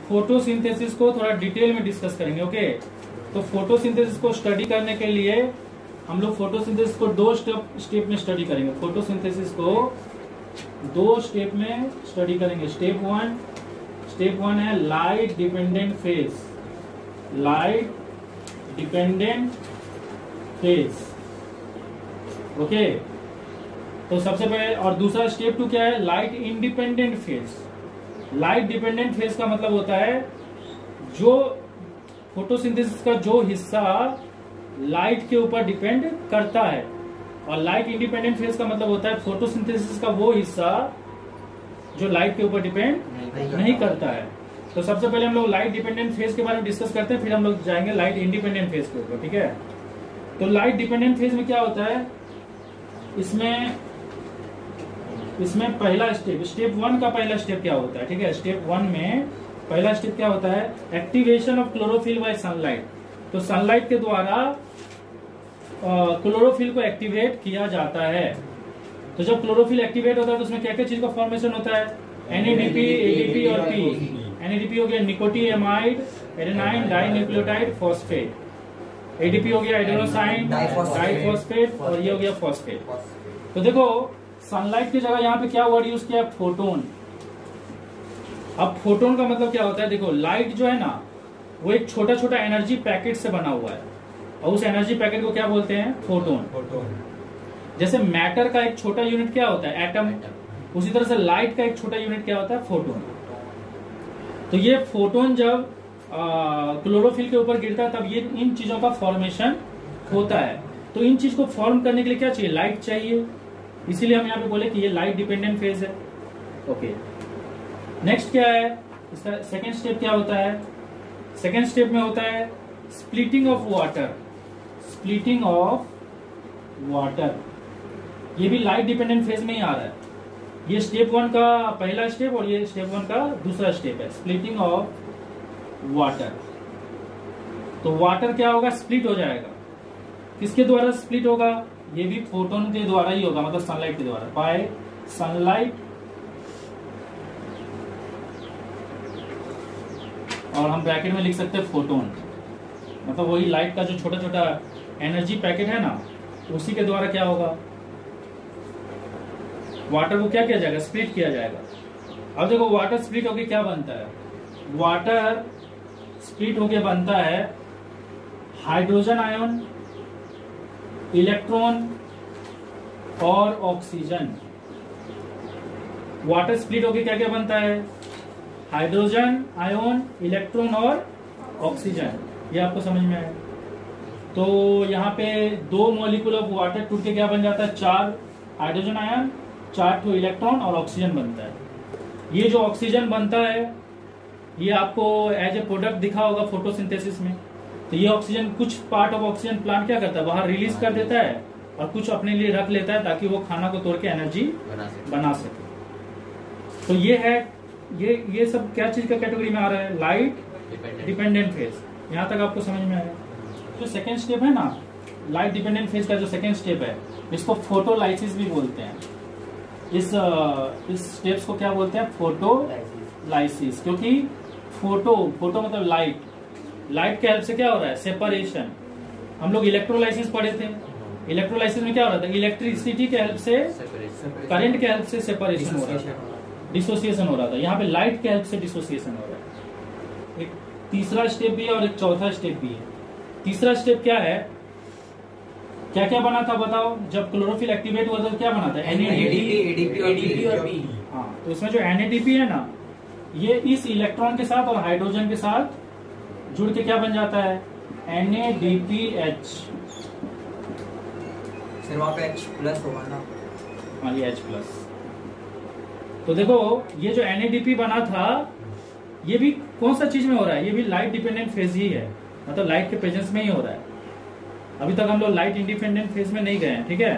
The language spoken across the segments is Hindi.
फोटोसिंथेसिस को थोड़ा डिटेल में डिस्कस करेंगे। ओके, तो फोटोसिंथेसिस को स्टडी करने के लिए हम लोग फोटोसिंथेसिस को दो स्टेप में स्टडी करेंगे। फोटोसिंथेसिस को दो स्टेप में स्टडी करेंगे। स्टेप वन है light dependent phase. Light dependent phase, okay. तो सबसे पहले, और दूसरा स्टेप टू क्या है, light independent phase. Light dependent phase का मतलब होता है जो फोटोसिंथेसिस का जो हिस्सा लाइट के ऊपर डिपेंड करता है, और लाइट इंडिपेंडेंट फेज का मतलब होता है फोटोसिंथेसिस का वो हिस्सा जो लाइट के ऊपर डिपेंड नहीं करता है। तो सबसे पहले हम लोग लाइट डिपेंडेंट फेज के बारे में डिस्कस करते हैं, फिर हम लोग जाएंगे लाइट इंडिपेंडेंट फेज के ऊपर, ठीक है। तो लाइट डिपेंडेंट फेज में क्या होता है, इसमें पहला स्टेप वन का पहला स्टेप क्या होता है, ठीक है। स्टेप वन में पहला स्टेप क्या होता है, activation of chlorophyll bye sunlight. तो सनलाइट के द्वारा क्लोरोफिल को एक्टिवेट किया जाता है। तो जब क्लोरोफिल एक्टिवेट होता है तो उसमें क्या क्या चीज का फॉर्मेशन होता है, NADP, ADP और P। NADP हो गया निकोटीएमाइड, एडेनाइन डाइन्यूक्लियोटाइड फॉस्फेट। ADP हो गया एडेनोसाइन डाइफॉस्फेट, और ये हो गया फॉस्फेट। तो देखो सनलाइट की जगह यहाँ पे क्या वर्ड यूज किया, फोटोन। अब फोटोन का मतलब क्या होता है, देखो लाइट जो है ना वो एक छोटा छोटा एनर्जी पैकेट से बना हुआ है, और उस एनर्जी पैकेट को क्या बोलते हैं, फोटोन। जैसे मैटर का एक छोटा यूनिट क्या होता है, एटम। उसी तरह से लाइट का एक छोटा यूनिट क्या होता है, फोटोन। तो ये फोटोन जब क्लोरोफिल के ऊपर गिरता है तब ये इन चीजों का फॉर्मेशन होता है। तो इन चीज को फॉर्म करने के लिए क्या चाहिए, लाइट चाहिए। इसीलिए हम यहाँ पे बोले कि ये लाइट डिपेंडेंट फेज है। ओके, नेक्स्ट क्या है, इसका सेकेंड स्टेप क्या होता है। सेकेंड स्टेप में होता है splitting of water. Splitting of water, ये भी लाइट डिपेंडेंट फेज में ही आ रहा है। ये स्टेप वन का पहला स्टेप और ये स्टेप वन का दूसरा स्टेप है, स्प्लिटिंग ऑफ वाटर। तो वाटर क्या होगा, स्प्लिट हो जाएगा। किसके द्वारा स्प्लिट होगा, ये भी फोटोन के द्वारा ही होगा, मतलब सनलाइट के द्वारा, बाय सनलाइट। और हम ब्रैकेट में लिख सकते हैं फोटोन, मतलब वही लाइट का जो छोटा छोटा एनर्जी पैकेट है ना, उसी के द्वारा क्या होगा, वाटर को क्या किया जाएगा, स्प्लिट किया जाएगा। अब देखो वाटर स्प्लिट होके क्या बनता है, वाटर स्प्लिट होके बनता है हाइड्रोजन आयन, इलेक्ट्रॉन और ऑक्सीजन। वाटर स्प्लिट होके क्या क्या बनता है, हाइड्रोजन आयन, इलेक्ट्रॉन और ऑक्सीजन। ये आपको समझ में आया। तो यहाँ पे दो मॉलिक्यूल ऑफ वाटर टूट के क्या बन जाता है, 4 हाइड्रोजन आयन, 4 इलेक्ट्रॉन और ऑक्सीजन बनता है। ये जो ऑक्सीजन बनता है ये आपको एज ए प्रोडक्ट दिखा होगा फोटोसिंथेसिस में। तो ये ऑक्सीजन, कुछ पार्ट ऑफ ऑक्सीजन प्लांट क्या करता है, बाहर रिलीज कर देता है, और कुछ अपने लिए रख लेता है ताकि वो खाना को तोड़ के एनर्जी बना सके। तो ये है, ये सब क्या चीज का कैटेगरी में आ रहा है, लाइट डिपेंडेंट फेज। यहाँ तक आपको समझ में आया। जो सेकेंड स्टेप है ना, लाइट डिपेंडेंट फेज का जो सेकेंड स्टेप है, इसको फोटोलाइसिस भी बोलते हैं। इस स्टेप्स को क्या बोलते हैं, फोटोलाइसिस। क्योंकि फोटो मतलब लाइट के हेल्प से क्या हो रहा है, सेपरेशन। हम लोग इलेक्ट्रोलाइसिस पढ़े थे। इलेक्ट्रोलाइसिस में क्या हो रहा था, इलेक्ट्रिसिटी के हेल्प से, करंट के हेल्प से सेपरेशन हो रहा था, डिसोसिएशन हो रहा था। यहाँ पे लाइट के हेल्प से डिसोसिएशन हो रहा है। एक तीसरा स्टेप भी है और एक चौथा स्टेप भी है। तीसरा स्टेप क्या है, क्या क्या बना था बताओ, जब क्लोरोफिल एक्टिवेट हुआ था क्या बना था, NADP और P। हाँ, तो इसमें जो NADP है ना, ये इस इलेक्ट्रॉन के साथ और हाइड्रोजन के साथ जुड़ के क्या बन जाता है, NADPH। फिर वहाँ पे H+ होगा ना, हाँ ये H+। तो देखो ये जो NADP बना था, ये भी कौन सा चीज में हो रहा है, ये भी लाइट डिपेंडेंट फेज ही है, मतलब लाइट के प्रेजेंस में ही हो रहा है। अभी तक हम लोग लाइट इंडिपेंडेंट फेज में नहीं गए हैं, ठीक है।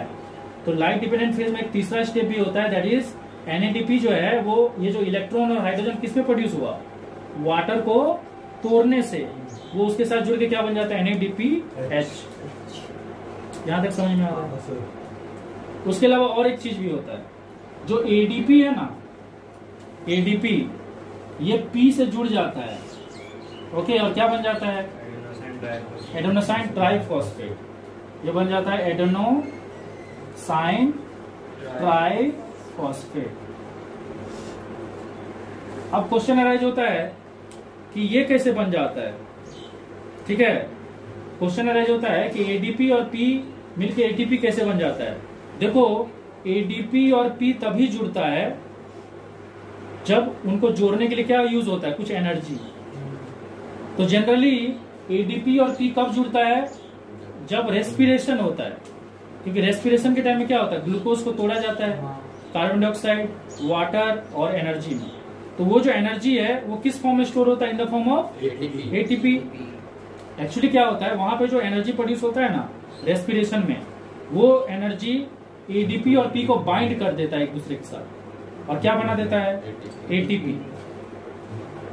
तो लाइट डिपेंडेंट फेज में एक तीसरा स्टेप भी होता है, दैट इज NADP जो है वो, ये जो इलेक्ट्रॉन और हाइड्रोजन किस में प्रोड्यूस हुआ, वाटर को तोड़ने से, वो उसके साथ जुड़ के क्या बन जाता है, NADPH। यहां तक समझ में आ रहा है। उसके अलावा और एक चीज भी होता है, जो ADP है ना, ADP ये P से जुड़ जाता है, ओके, और क्या बन जाता है? Adenosine triphosphate. ये बन जाता है एडेनोसाइन ट्राइफॉस्फेट। अब क्वेश्चन अराइज होता है कि ये कैसे बन जाता है, ठीक है। क्वेश्चन अराइज होता है कि एडीपी और पी मिलके एटीपी कैसे बन जाता है। देखो, एडीपी और पी तभी जुड़ता है जब उनको जोड़ने के लिए क्या यूज होता है, कुछ एनर्जी। तो जनरली एडीपी और पी कब जुड़ता है? जब रेस्पिरेशन होता है, क्योंकि रेस्पिरेशन के टाइम में क्या होता है, ग्लूकोज को तोड़ा जाता है कार्बन डाइऑक्साइड, वाटर और एनर्जी में। तो वो जो एनर्जी है वो किस फॉर्म में स्टोर होता है? In the form of ATP. Actually क्या होता है, वहां पे जो एनर्जी प्रोड्यूस होता है ना रेस्पिरेशन में, वो एनर्जी एडीपी और पी को बाइंड कर देता है एक दूसरे के साथ, और क्या बना देता है? एटीपी।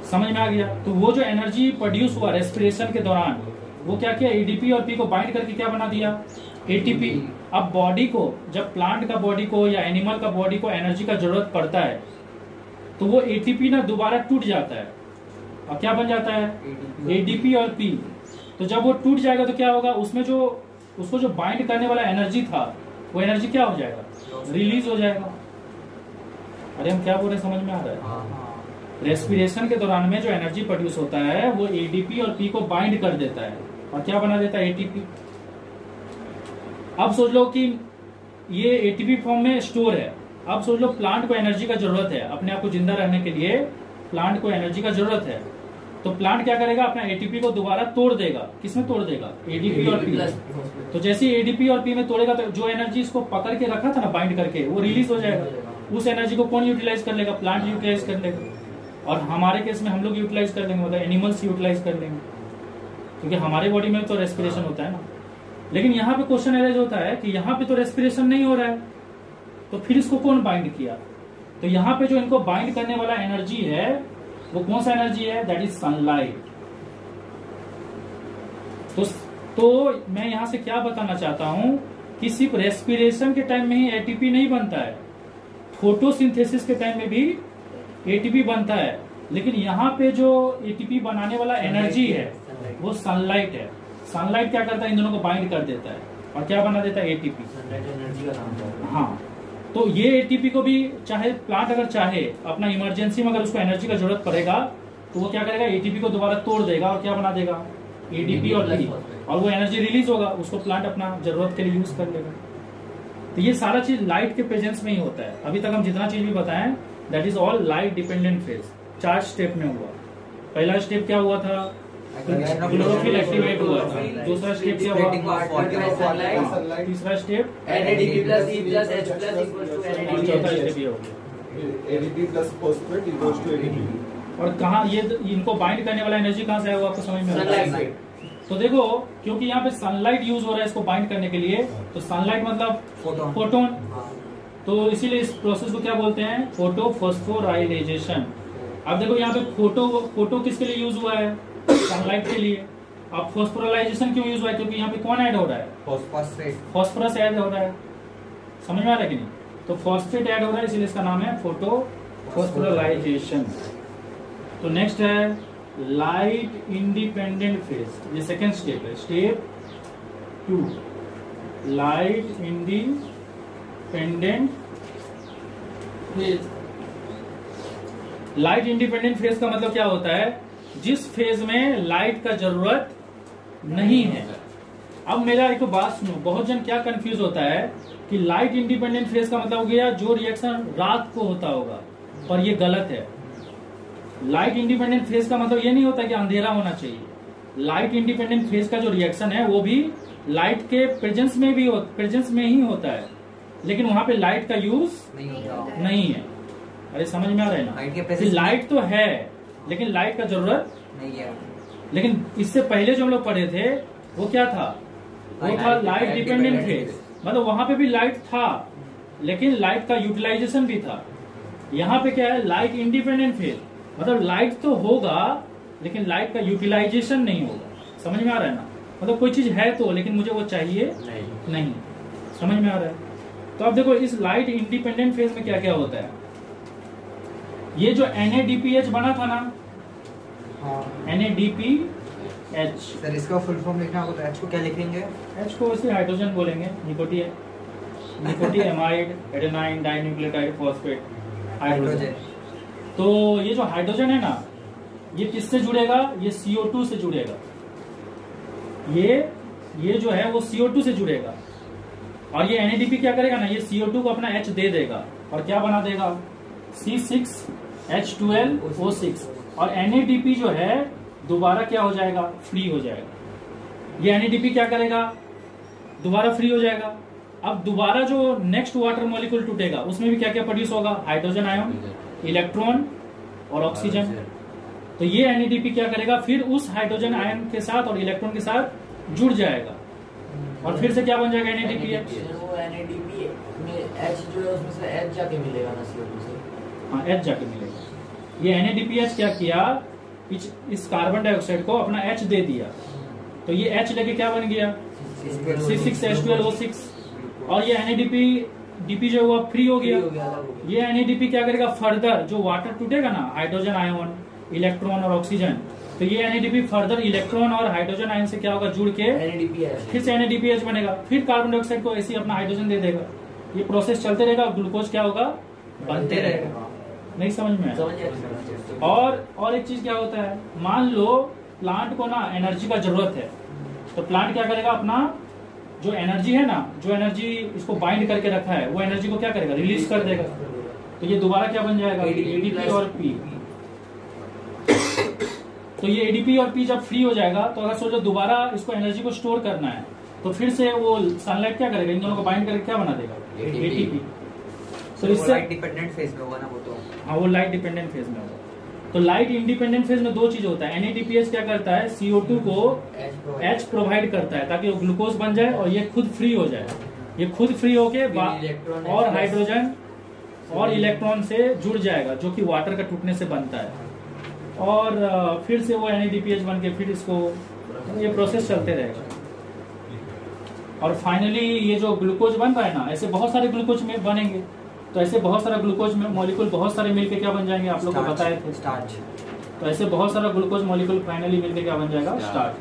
समझ में आ गया? तो वो जो एनर्जी प्रोड्यूस हुआ रेस्पिरेशन के दौरान, वो क्या किया, एडीपी और पी को बाइंड करके क्या बना दिया? एटीपी। अब बॉडी को, जब प्लांट का बॉडी को या एनिमल का बॉडी को एनर्जी का जरूरत पड़ता है, तो वो एटीपी ना दोबारा टूट जाता है, और क्या बन जाता है? एडीपी और पी। तो जब वो टूट जाएगा तो क्या होगा, उसमें जो उसको जो बाइंड करने वाला एनर्जी था, वो एनर्जी क्या हो जाएगा? रिलीज हो जाएगा। अरे हम क्या बोल रहे हैं, समझ में आ रहा है? रेस्पिरेशन के दौरान में जो एनर्जी प्रोड्यूस होता है वो एडीपी और पी को बाइंड कर देता है, और क्या बना देता है? एटीपी। अब सोच लो कि ये एटीपी फॉर्म में स्टोर है। अब सोच लो प्लांट को एनर्जी का जरूरत है, अपने आप को जिंदा रहने के लिए प्लांट को एनर्जी का जरूरत है। तो प्लांट क्या करेगा, अपना एटीपी को दोबारा तोड़ देगा। किसमें तोड़ देगा? एडीपी और पी। तो जैसे एडीपी और पी में तोड़ेगा तो जो एनर्जी इसको पकड़ के रखा था ना बाइंड करके, वो रिलीज हो जाएगा। उस एनर्जी को कौन यूटिलाइज कर लेगा? प्लांट यूटिलाइज कर लेगा। और हमारे केस में हम लोग यूटिलाइज कर लेंगे, मतलब एनिमल्स यूटिलाइज कर लेंगे, क्योंकि हमारे बॉडी में तो रेस्पिरेशन होता है ना। लेकिन यहाँ पे क्वेश्चन अराइज होता है कि यहाँ पे तो रेस्पिरेशन नहीं हो रहा है, तो फिर इसको कौन बाइंड किया? तो यहाँ पे जो इनको बाइंड करने वाला एनर्जी है वो कौन सा एनर्जी है? That is sunlight. तो मैं यहाँ से क्या बताना चाहता हूँ कि सिर्फ रेस्पिरेशन के टाइम में ही एटीपी नहीं बनता है, फोटोसिंथेसिस के टाइम में भी एटीपी बनता है। लेकिन यहाँ पे जो एटीपी बनाने वाला एनर्जी है वो सनलाइट है। सनलाइट क्या करता है? इन दोनों को बाइंड कर देता है, और क्या बना देता है? एटीपी। एनर्जी का नाम है। हाँ, तो ये एटीपी को भी चाहे प्लांट अगर चाहे अपना इमरजेंसी में अगर उसको एनर्जी का जरूरत पड़ेगा तो वो क्या करेगा? एटीपी को दोबारा तोड़ देगा, और क्या बना देगा? एडीपी और पी, और वो एनर्जी रिलीज होगा, उसको प्लांट अपना जरूरत के लिए यूज कर लेगा। तो ये सारा चीज लाइट के प्रेजेंस में ही होता है। अभी तक हम जितना चीज भी बताएं that is all light dependent phase. 4 step में हुआ। पहला स्टेप क्या हुआ था? क्लोरोफिल एक्टिवेट हुआ था। दूसरा स्टेप क्या हुआ? तीसरा step ADP plus E plus H plus equals to NADP. चौथा स्टेप ये हो गया, ADP plus phosphate equals to ADP. और कहाँ ये इनको बाइंड करने वाला एनर्जी कहाँ से आया, वो आपको समझ में आ रहा है? तो देखो, क्योंकि यहाँ पे सनलाइट यूज हो रहा है इसको बाइंड करने के लिए, तो सनलाइट मतलब फोटोन। तो इसीलिए इस प्रोसेस को क्या बोलते हैं? फोटोफॉस्फोराइलेशन। अब देखो यहाँ पे फोटो किसके लिए यूज हुआ है? सनलाइट के लिए। अब फॉस्फोराइलेशन क्यों यूज हुआ है? क्योंकि यहाँ पे कौन ऐड हो रहा है? फॉस्फोरस ऐड हो रहा है। समझ में आ रहा है कि नहीं? तो फॉस्फेट ऐड हो रहा है, इसलिए इसका नाम है फोटोफॉस्फोराइलेशन। तो नेक्स्ट है लाइट इंडिपेंडेंट फेज। ये सेकेंड स्टेप है। Step 2 light independent phase. Light independent phase का मतलब क्या होता है? जिस फेज में लाइट का जरूरत नहीं है। अब मेरा एक बात सुनो, बहुत जन क्या कंफ्यूज होता है कि लाइट इंडिपेंडेंट फेज का मतलब हो गया जो रिएक्शन रात को होता होगा, पर ये गलत है। लाइट इंडिपेंडेंट फेज का मतलब ये नहीं होता कि अंधेरा होना चाहिए। लाइट इंडिपेंडेंट फेज का जो रिएक्शन है वो भी लाइट के प्रेजेंस में ही होता है, लेकिन वहां पे लाइट का यूज नहीं है। अरे समझ में आ रहा है ना? लाइट तो है लेकिन लाइट का जरूरत नहीं है। लेकिन इससे पहले जो हम लोग पढ़े थे वो क्या था? वो था लाइट डिपेंडेंट फेज। मतलब वहां पे भी लाइट था लेकिन लाइट का यूटिलाइजेशन भी था। यहाँ पे क्या है? लाइट इंडिपेंडेंट फेज, मतलब लाइट तो होगा लेकिन लाइट का यूटिलाइजेशन नहीं होगा। समझ में आ रहा है ना? मतलब कोई चीज है तो, लेकिन मुझे वो चाहिए नहीं। समझ में आ रहा है? तो अब देखो इस लाइट इंडिपेंडेंट फेज में क्या क्या होता है। ये जो NADPH बना था ना, हाँ NADPH, सर इसका फुल फॉर्म लिखना होगा तो एच को क्या लिखेंगे? H को वैसे हाइड्रोजन बोलेंगे, निकोटिएमाइड एडेनाइन डाइन्यूक्लियोटाइड फॉस्फेट हाइड्रोजन। तो ये जो हाइड्रोजन है ना, ये किससे जुड़ेगा? ये CO2 से जुड़ेगा। ये जो है वो CO2 से जुड़ेगा, और ये NADP क्या करेगा ना, ये CO2 को अपना H दे देगा और क्या बना देगा? C6H12O6। और NADP जो है दोबारा क्या हो जाएगा? फ्री हो जाएगा। ये NADP क्या करेगा? दोबारा फ्री हो जाएगा। अब दोबारा जो नेक्स्ट वाटर मॉलिक्यूल टूटेगा उसमें भी क्या क्या प्रोड्यूस होगा? हाइड्रोजन आयन, इलेक्ट्रॉन और ऑक्सीजन। तो ये NADP क्या करेगा? फिर उस हाइड्रोजन आयन के साथ और इलेक्ट्रॉन के साथ जुड़ जाएगा और फिर से क्या बन जाएगा? NADPH। वो NADP में H जो है उसमें से H जाके मिलेगा ना CO2 से। हाँ, H जाके मिलेगा। ये NADPH क्या किया? इस कार्बन डाइऑक्साइड को अपना H दे दिया, तो ये H लेके क्या बन गया? C6H12O6। और ये NADP जो हुआ फ्री हो गया। ये NADP क्या करेगा? फर्दर जो वाटर टूटेगा ना, हाइड्रोजन आयन, इलेक्ट्रॉन और ऑक्सीजन, तो ये NADP फर्दर इलेक्ट्रॉन और हाइड्रोजन आयन से क्या होगा? जुड़ के फिर से NADPH बनेगा, फिर कार्बन डाइऑक्साइड को ऐसे ही अपना हाइड्रोजन दे देगा। ये प्रोसेस चलते रहेगा और ग्लूकोज क्या होगा? बनते रहेगा। नहीं समझ में आया? और एक चीज क्या होता है, मान लो प्लांट को ना एनर्जी का जरूरत है, तो प्लांट क्या करेगा? अपना जो एनर्जी है ना, जो एनर्जी इसको बाइंड करके रखा है, वो एनर्जी को क्या करेगा? रिलीज कर देगा। तो ये दोबारा क्या बन जाएगा? ADP और P। तो ये ADP और P जब फ्री हो जाएगा, तो अगर सोचो दोबारा इसको एनर्जी को स्टोर करना है, तो फिर से वो सनलाइट क्या करेगा? इन दोनों को बाइंड करके क्या बना देगा? ATP। तो इससे लाइट डिपेंडेंट फेज में होगा ना वो तो। हाँ, वो लाइट डिपेंडेंट फेज में होगा। तो लाइट इंडिपेंडेंट फेज में दो चीज होता है। NADPH क्या करता है? CO2 को H प्रोवाइड करता है ताकि वो ग्लूकोज बन जाए और ये खुद फ्री हो जाए। ये खुद फ्री होके और हाइड्रोजन और इलेक्ट्रॉन से जुड़ जाएगा, जो कि वाटर का टूटने से बनता है, और फिर से वो NADPH बन के फिर इसको, ये प्रोसेस चलते रहेगा। और फाइनली ये जो ग्लूकोज बन रहा है ना, ऐसे बहुत सारे ग्लूकोज में बनेंगे। तो ऐसे बहुत सारा ग्लूकोज मॉलिक्यूल बहुत सारे मिलके क्या बन जाएंगे? आप लोग को बताए थे, स्टार्च। तो ऐसे बहुत सारा ग्लूकोज मॉलिक्यूल फाइनली मिलके क्या बन जाएगा? स्टार्च,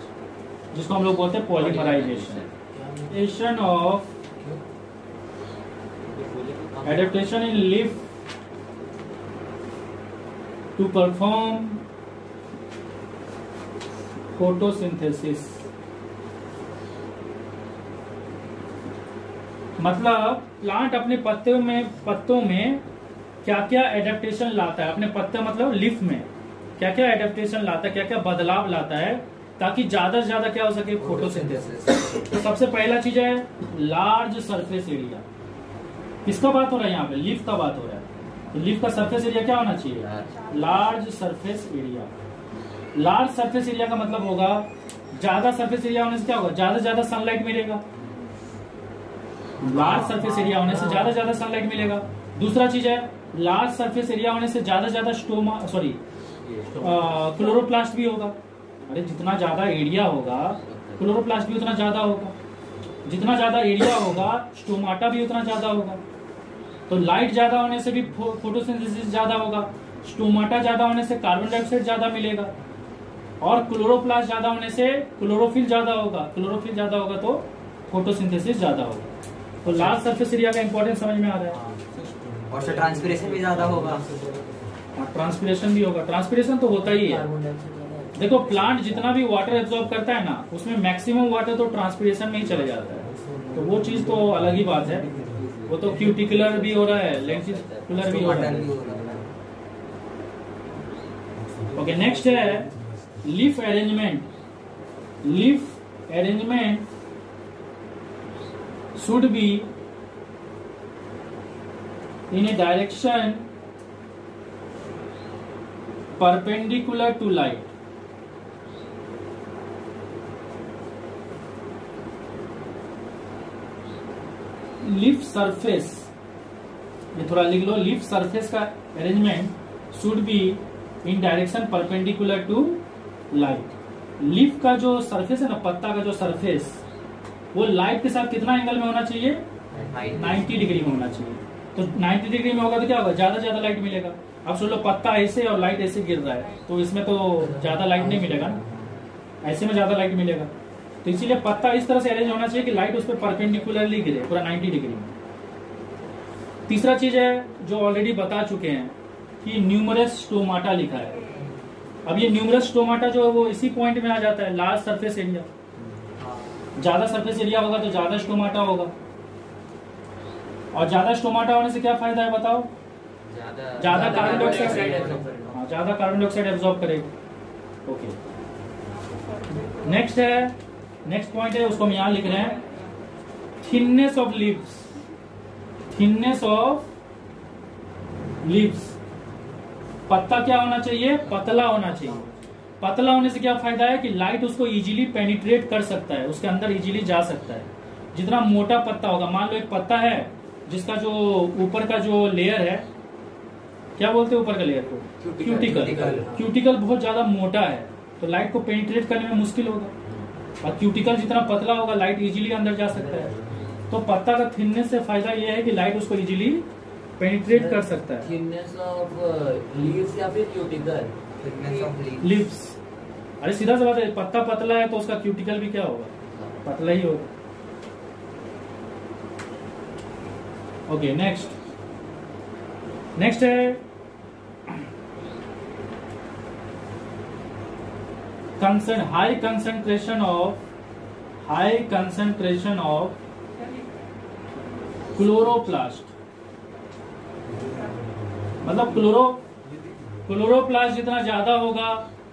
जिसको हम लोग बोलते हैं polymerisation of adaptation in leaf to perform photosynthesis. मतलब प्लांट अपने पत्तों में क्या क्या एडेप्टेशन लाता है, अपने पत्ते मतलब लीफ में क्या क्या एडेप्टेशन लाता है, क्या क्या बदलाव लाता है, ताकि ज्यादा से ज्यादा क्या हो सके? फोटोसिंथेसिस। तो सबसे पहला चीज है लार्ज सरफेस एरिया। किसका बात हो रहा है यहाँ पे? लीफ का बात हो रहा है। तो लीफ का सरफेस एरिया क्या होना चाहिए? Large surface area. Large surface area का मतलब होगा ज्यादा सरफेस एरिया होने से क्या होगा? ज्यादा से ज्यादा सनलाइट मिलेगा। लार्ज सरफेस एरिया होने से ज्यादा ज्यादा सनलाइट मिलेगा। दूसरा चीज है लार्ज सरफेस एरिया होने से ज्यादा ज्यादा क्लोरोप्लास्ट भी होगा। अरे जितना ज्यादा एरिया होगा क्लोरोप्लास्ट भी उतना ज्यादा होगा, जितना ज्यादा एरिया होगा स्टोमाटा भी उतना ज्यादा होगा। तो लाइट ज्यादा होने से भी फोटोसिंथेसिस ज्यादा होगा, स्टोमाटा ज्यादा होने से कार्बन डाइऑक्साइड ज्यादा मिलेगा, और क्लोरोप्लास्ट ज्यादा होने से क्लोरोफिल ज्यादा होगा। क्लोरोफिल ज्यादा होगा तो फोटोसिंथेसिस ज्यादा होगा। तो लार्ज सरफेस एरिया का इंपॉर्टेंस समझ में आ रहा है। और से ट्रांसपिरेशन भी ज्यादा होगा। ट्रांसपिरेशन भी होगा। ट्रांसपिरेशन तो होता ही है। देखो प्लांट जितना भी वाटर एब्जॉर्ब करता है ना, उसमें मैक्सिमम वाटर तो ट्रांसपिरेशन में ही चले जाता है। तो वो चीज तो अलग ही बात है। वो तो क्यूटिकुलर भी हो रहा है, लेंटिकुलर भी हो रहा है। ओके, नेक्स्ट है लीफ अरेंजमेंट। लीफ अरेंजमेंट should be in a direction perpendicular to light. Leaf surface, ये थोड़ा लिख लो, लीफ सरफेस का arrangement should be in direction perpendicular to light. Leaf का जो सरफेस है ना, पत्ता का जो सरफेस, वो लाइट के साथ कितना एंगल में होना चाहिए? 90 डिग्री में होना चाहिए। तो 90 डिग्री में होगा तो क्या होगा? ज्यादा ज्यादा लाइट मिलेगा। अब सोच लो पत्ता ऐसे और लाइट ऐसे गिर रहा है, तो इसमें तो ज्यादा लाइट नहीं मिलेगा ना, ऐसे में ज्यादा लाइट मिलेगा। तो इसीलिए पत्ता इस तरह से अरेंज होना चाहिए कि लाइट उस पर परपेंडिकुलरली गिरे, पूरा 90 डिग्री में। तीसरा चीज है जो ऑलरेडी बता चुके हैं कि न्यूमरस स्टोमाटा लिखा है। अब ये न्यूमरस स्टोमाटा जो है वो इसी पॉइंट में आ जाता है, लार्ज सरफेस एरिया। ज्यादा सरफेस एरिया होगा तो ज्यादा स्टोमाटा होगा, और ज्यादा स्टोमाटा होने से क्या फायदा है बताओ? ज्यादा कार्बन डाइऑक्साइड, हाँ ज्यादा कार्बन डाइऑक्साइड एब्जॉर्ब करेगा। ओके, नेक्स्ट है, नेक्स्ट पॉइंट है उसको हम यहां लिख रहे हैं, thinness of leaves. Thinness of leaves, पत्ता क्या होना चाहिए? पतला होना चाहिए। पतला होने से क्या फायदा है कि लाइट उसको इजीली पेनिट्रेट कर सकता है, उसके अंदर इजीली जा सकता है। जितना मोटा पत्ता होगा, मान लो एक पत्ता है जिसका जो ऊपर का जो लेयर है, क्या बोलते हैं ऊपर का लेयर को? क्यूटिकल। क्यूटिकल बहुत ज्यादा मोटा है तो लाइट को पेनिट्रेट करने में मुश्किल होगा, और क्यूटिकल जितना पतला होगा लाइट इजीली अंदर जा सकता है। तो पत्ता का थिननेस से फायदा यह है कि लाइट उसको इजीली पेनिट्रेट कर सकता है। थिननेस ऑफ लीव्स या फिर क्यूटिकल? लीव्स। अरे सीधा सा बात है, पत्ता पतला है तो उसका क्यूटिकल भी क्या होगा? पतला ही होगा। ओके, नेक्स्ट है हाई कंसंट्रेशन ऑफ क्लोरोप्लास्ट। मतलब क्लोरोप्लास्ट जितना ज्यादा होगा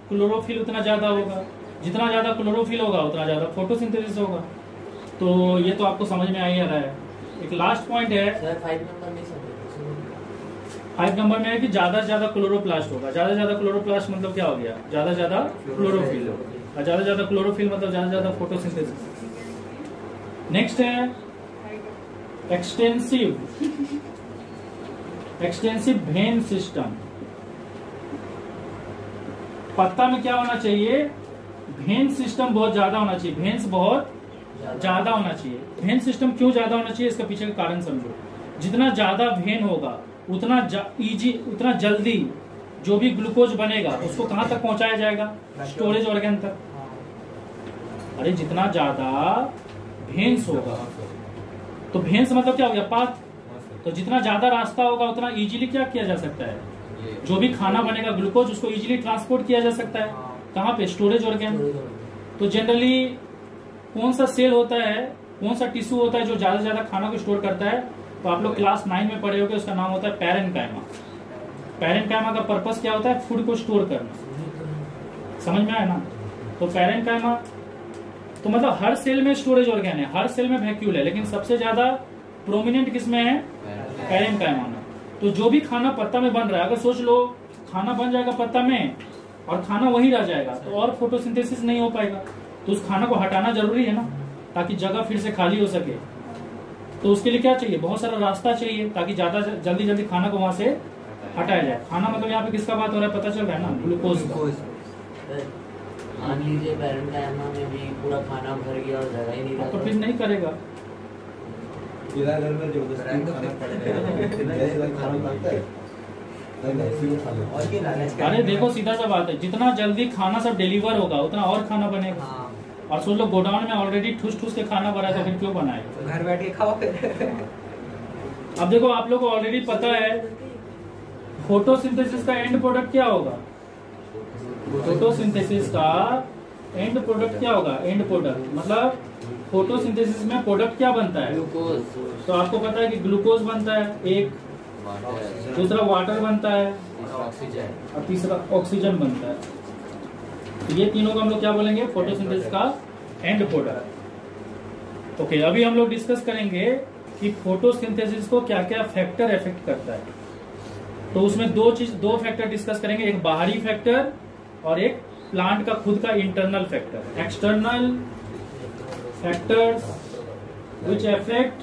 क्लोरोफिल उतना ज्यादा होगा, जितना ज्यादा क्लोरोफिल होगा उतना ज्यादा फोटोसिंथेसिस होगा। तो ये तो आपको समझ में आ ही रहा है। एक लास्ट पॉइंट है, सर 5 नंबर नहीं समझ। 5 नंबर में है कि ज्यादा से ज्यादा क्लोरोप्लास्ट होगा। ज्यादा से ज्यादा क्लोरोप्लास्ट मतलब क्या हो गया? ज्यादा से ज्यादा क्लोरोफिल होगा, और ज्यादा से ज्यादा क्लोरोफिल मतलब ज्यादा से ज्यादा फोटोसिंथेसिस। नेक्स्ट है एक्सटेंसिव वेन सिस्टम। पत्ता में क्या होना चाहिए? वेन सिस्टम बहुत ज्यादा होना चाहिए, वेन्स बहुत ज्यादा होना चाहिए। वेन सिस्टम क्यों ज्यादा होना चाहिए, इसका पीछे का कारण समझो। जितना ज्यादा वेन होगा उतना जल्दी जो भी ग्लूकोज बनेगा उसको कहां तक पहुंचाया जाएगा? स्टोरेज ऑर्गन तक। अरे जितना ज्यादा वेन्स होगा, तो वेन्स मतलब क्या हो गया? पाथ। तो जितना ज्यादा रास्ता होगा उतना इजीली क्या किया जा सकता है? जो भी खाना बनेगा ग्लूकोज उसको इजीली ट्रांसपोर्ट किया जा सकता है। कहाँ पे? Storage organ. तो जनरली कौन सा सेल होता है, कौन सा टिश्यू होता है जो ज्यादा से ज्यादा खाना को स्टोर करता है? तो आप लोग क्लास 9 में पढ़े होंगे, उसका नाम होता है पैरेन्काइमा। पैरेन्काइमा का पर्पस क्या होता है? फूड को स्टोर करना। समझ में आया ना? तो पैरेन्काइमा तो मतलब हर सेल में स्टोरेज ऑर्गन है, हर सेल में वैक्यूल है, लेकिन सबसे ज्यादा प्रोमिनेंट किसमें है? पैरेन्काइमा में। तो जो भी खाना पत्ता में बन रहा है, अगर सोच लो खाना बन जाएगा पत्ता में और खाना वही रह जाएगा तो और फोटोसिंथेसिस नहीं हो पाएगा। तो उस खाना को हटाना जरूरी है ना, ताकि जगह फिर से खाली हो सके। तो उसके लिए क्या चाहिए? बहुत सारा रास्ता चाहिए, ताकि ज्यादा जल्दी खाना को वहां से हटाया जाए। खाना मतलब यहाँ पे किसका बात हो रहा है पता चल रहा है ना? ग्लूकोज। मान लीजिए पैरेन्काइमा में भी पूरा खाना भर गया और जगह ही नहीं रहा, तो फिर नहीं करेगा। घर में जो खाना बनता है अरे देखो सीधा सा बात है, जितना जल्दी खाना सब डिलीवर होगा उतना और खाना बनेगा। और सोच लो गोडाउन में ऑलरेडी ठूस के खाना भरा है, तो फिर क्यों बनाएगा? घर बैठ के खाओ फिर। अब देखो आप लोग को ऑलरेडी पता है फोटोसिंथेसिस का एंड प्रोडक्ट क्या होगा? फोटोसिंथेसिस का एंड प्रोडक्ट क्या होगा? एंड प्रोडक्ट मतलब फोटोसिंथेसिस में प्रोडक्ट क्या बनता है? ग्लूकोज। तो आपको पता है कि ग्लूकोज बनता है एक, दूसरा वाटर बनता है, ऑक्सीजन, और तीसरा ऑक्सीजन बनता है। तो ये तीनों को हम लोग क्या बोलेंगे? फोटोसिंथेसिस का एंड प्रोडक्ट। ओके, अभी हम लोग डिस्कस करेंगे कि फोटोसिंथेसिस को क्या क्या फैक्टर इफेक्ट करता है। तो उसमें दो फैक्टर डिस्कस करेंगे, एक बाहरी फैक्टर और एक प्लांट का खुद का internal factor. External factors which affect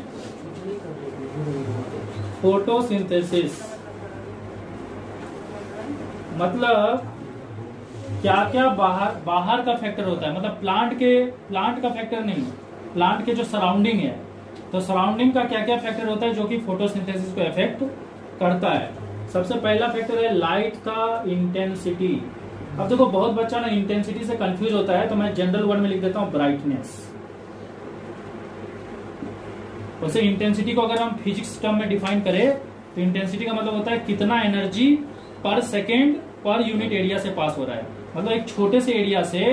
photosynthesis, मतलब क्या क्या बाहर का फैक्टर होता है, मतलब प्लांट का फैक्टर नहीं, प्लांट के जो सराउंडिंग है, तो सराउंडिंग का क्या क्या फैक्टर होता है जो कि फोटोसिंथेसिस को इफेक्ट करता है। सबसे पहला फैक्टर है लाइट का इंटेंसिटी। अब देखो बहुत बच्चा ना इंटेंसिटी से कंफ्यूज होता है, तो मैं जनरल वर्ड में लिख देता हूं ब्राइटनेस। वैसे इंटेंसिटी को अगर हम फिजिक्स टर्म में डिफाइन करें तो इंटेंसिटी का मतलब होता है कितना एनर्जी पर सेकेंड पर यूनिट एरिया से पास हो रहा है। मतलब एक छोटे से एरिया से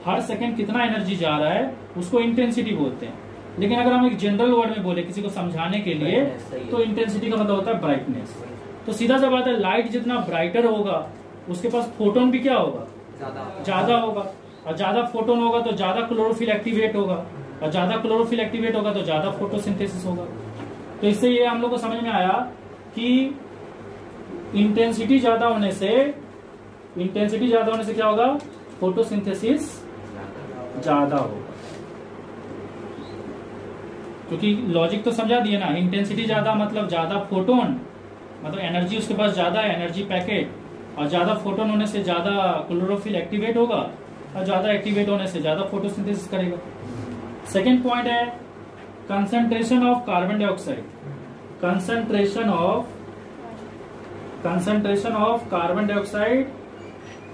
हर सेकेंड कितना एनर्जी जा रहा है उसको इंटेंसिटी बोलते हैं। लेकिन अगर हम एक जनरल वर्ड में बोले किसी को समझाने के लिए तो इंटेंसिटी का मतलब होता है ब्राइटनेस। तो सीधा सा बात है, लाइट जितना ब्राइटर होगा उसके पास फोटोन भी क्या होगा, ज्यादा होगा, और ज्यादा फोटोन होगा तो ज्यादा क्लोरोफिल एक्टिवेट होगा, और ज्यादा क्लोरोफिल एक्टिवेट होगा तो ज्यादा फोटोसिंथेसिस होगा। तो इससे ये हम लोग को समझ में आया कि इंटेंसिटी ज्यादा होने से क्या होगा, फोटोसिंथेसिस ज्यादा होगा। क्योंकि लॉजिक तो समझा दिए ना, इंटेंसिटी ज्यादा मतलब ज्यादा फोटोन, मतलब एनर्जी उसके पास ज्यादा है, एनर्जी पैकेट, और ज्यादा फोटोन होने से ज्यादा क्लोरोफिल एक्टिवेट होगा, और ज्यादा एक्टिवेट होने से ज्यादा फोटोसिंथेसिस करेगा। सेकेंड पॉइंट है concentration of carbon dioxide. Concentration of carbon dioxide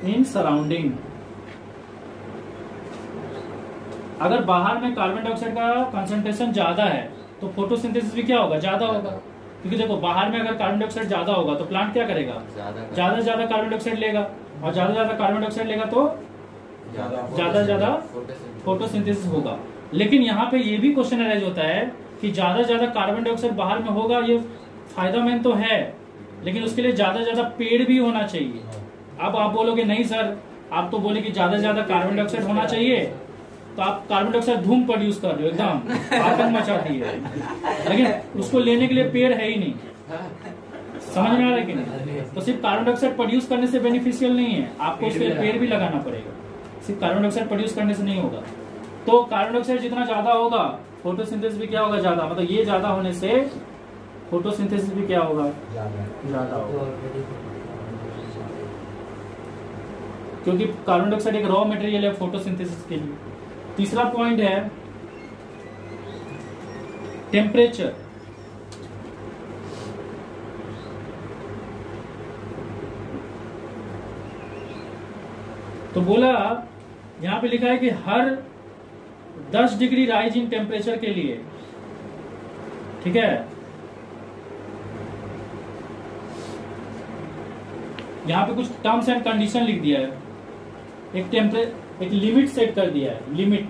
in surrounding. अगर बाहर में कार्बन डाइऑक्साइड का कंसंट्रेशन ज्यादा है तो फोटोसिंथेसिस भी क्या होगा, ज्यादा होगा। क्योंकि देखो बाहर में अगर कार्बन डाइऑक्साइड ज्यादा होगा तो प्लांट क्या करेगा, ज्यादा से ज्यादा कार्बन डाइऑक्साइड लेगा, और ज्यादा से ज्यादा कार्बन डाइऑक्साइड लेगा तो ज्यादा से ज्यादा फोटोसिंथेसिस होगा। लेकिन यहाँ पे ये भी क्वेश्चन अराइज होता है कि ज्यादा से ज्यादा कार्बन डाइऑक्साइड बाहर में होगा, ये फायदामंद तो है, लेकिन उसके लिए ज्यादा से ज्यादा पेड़ भी होना चाहिए। अब आप बोलोगे नहीं सर, आप तो बोले कि ज्यादा से ज्यादा कार्बन डाइऑक्साइड होना चाहिए, तो आप कार्बन डाइऑक्साइड धूम प्रोड्यूस कर रहे हो, एकदम आतंक मचाती है, लेकिन उसको लेने के लिए पेड़ है ही नहीं। समझ में आ रहा है कि नहीं? तो सिर्फ कार्बन डाइऑक्साइड प्रोड्यूस करने से बेनिफिशियल नहीं है, आपको उसके लिए पेड़ भी लगाना पड़ेगा, सिर्फ कार्बन डाइऑक्साइड प्रोड्यूस करने से नहीं होगा। तो कार्बन डाइऑक्साइड जितना ज्यादा होगा फोटोसिंथेसिस भी क्या होगा, ज्यादा। मतलब ये ज्यादा होने से फोटोसिंथेसिस भी क्या होगा, ज्यादा होगा, क्योंकि कार्बन डाइऑक्साइड एक रॉ मटेरियल है फोटोसिंथेसिस के लिए। तीसरा पॉइंट है टेम्परेचर। तो बोला यहां पे लिखा है कि हर 10 डिग्री राइज इन टेम्परेचर के लिए, ठीक है, यहां पे कुछ टर्म्स एंड कंडीशन लिख दिया है, एक लिमिट सेट कर दिया है, लिमिट।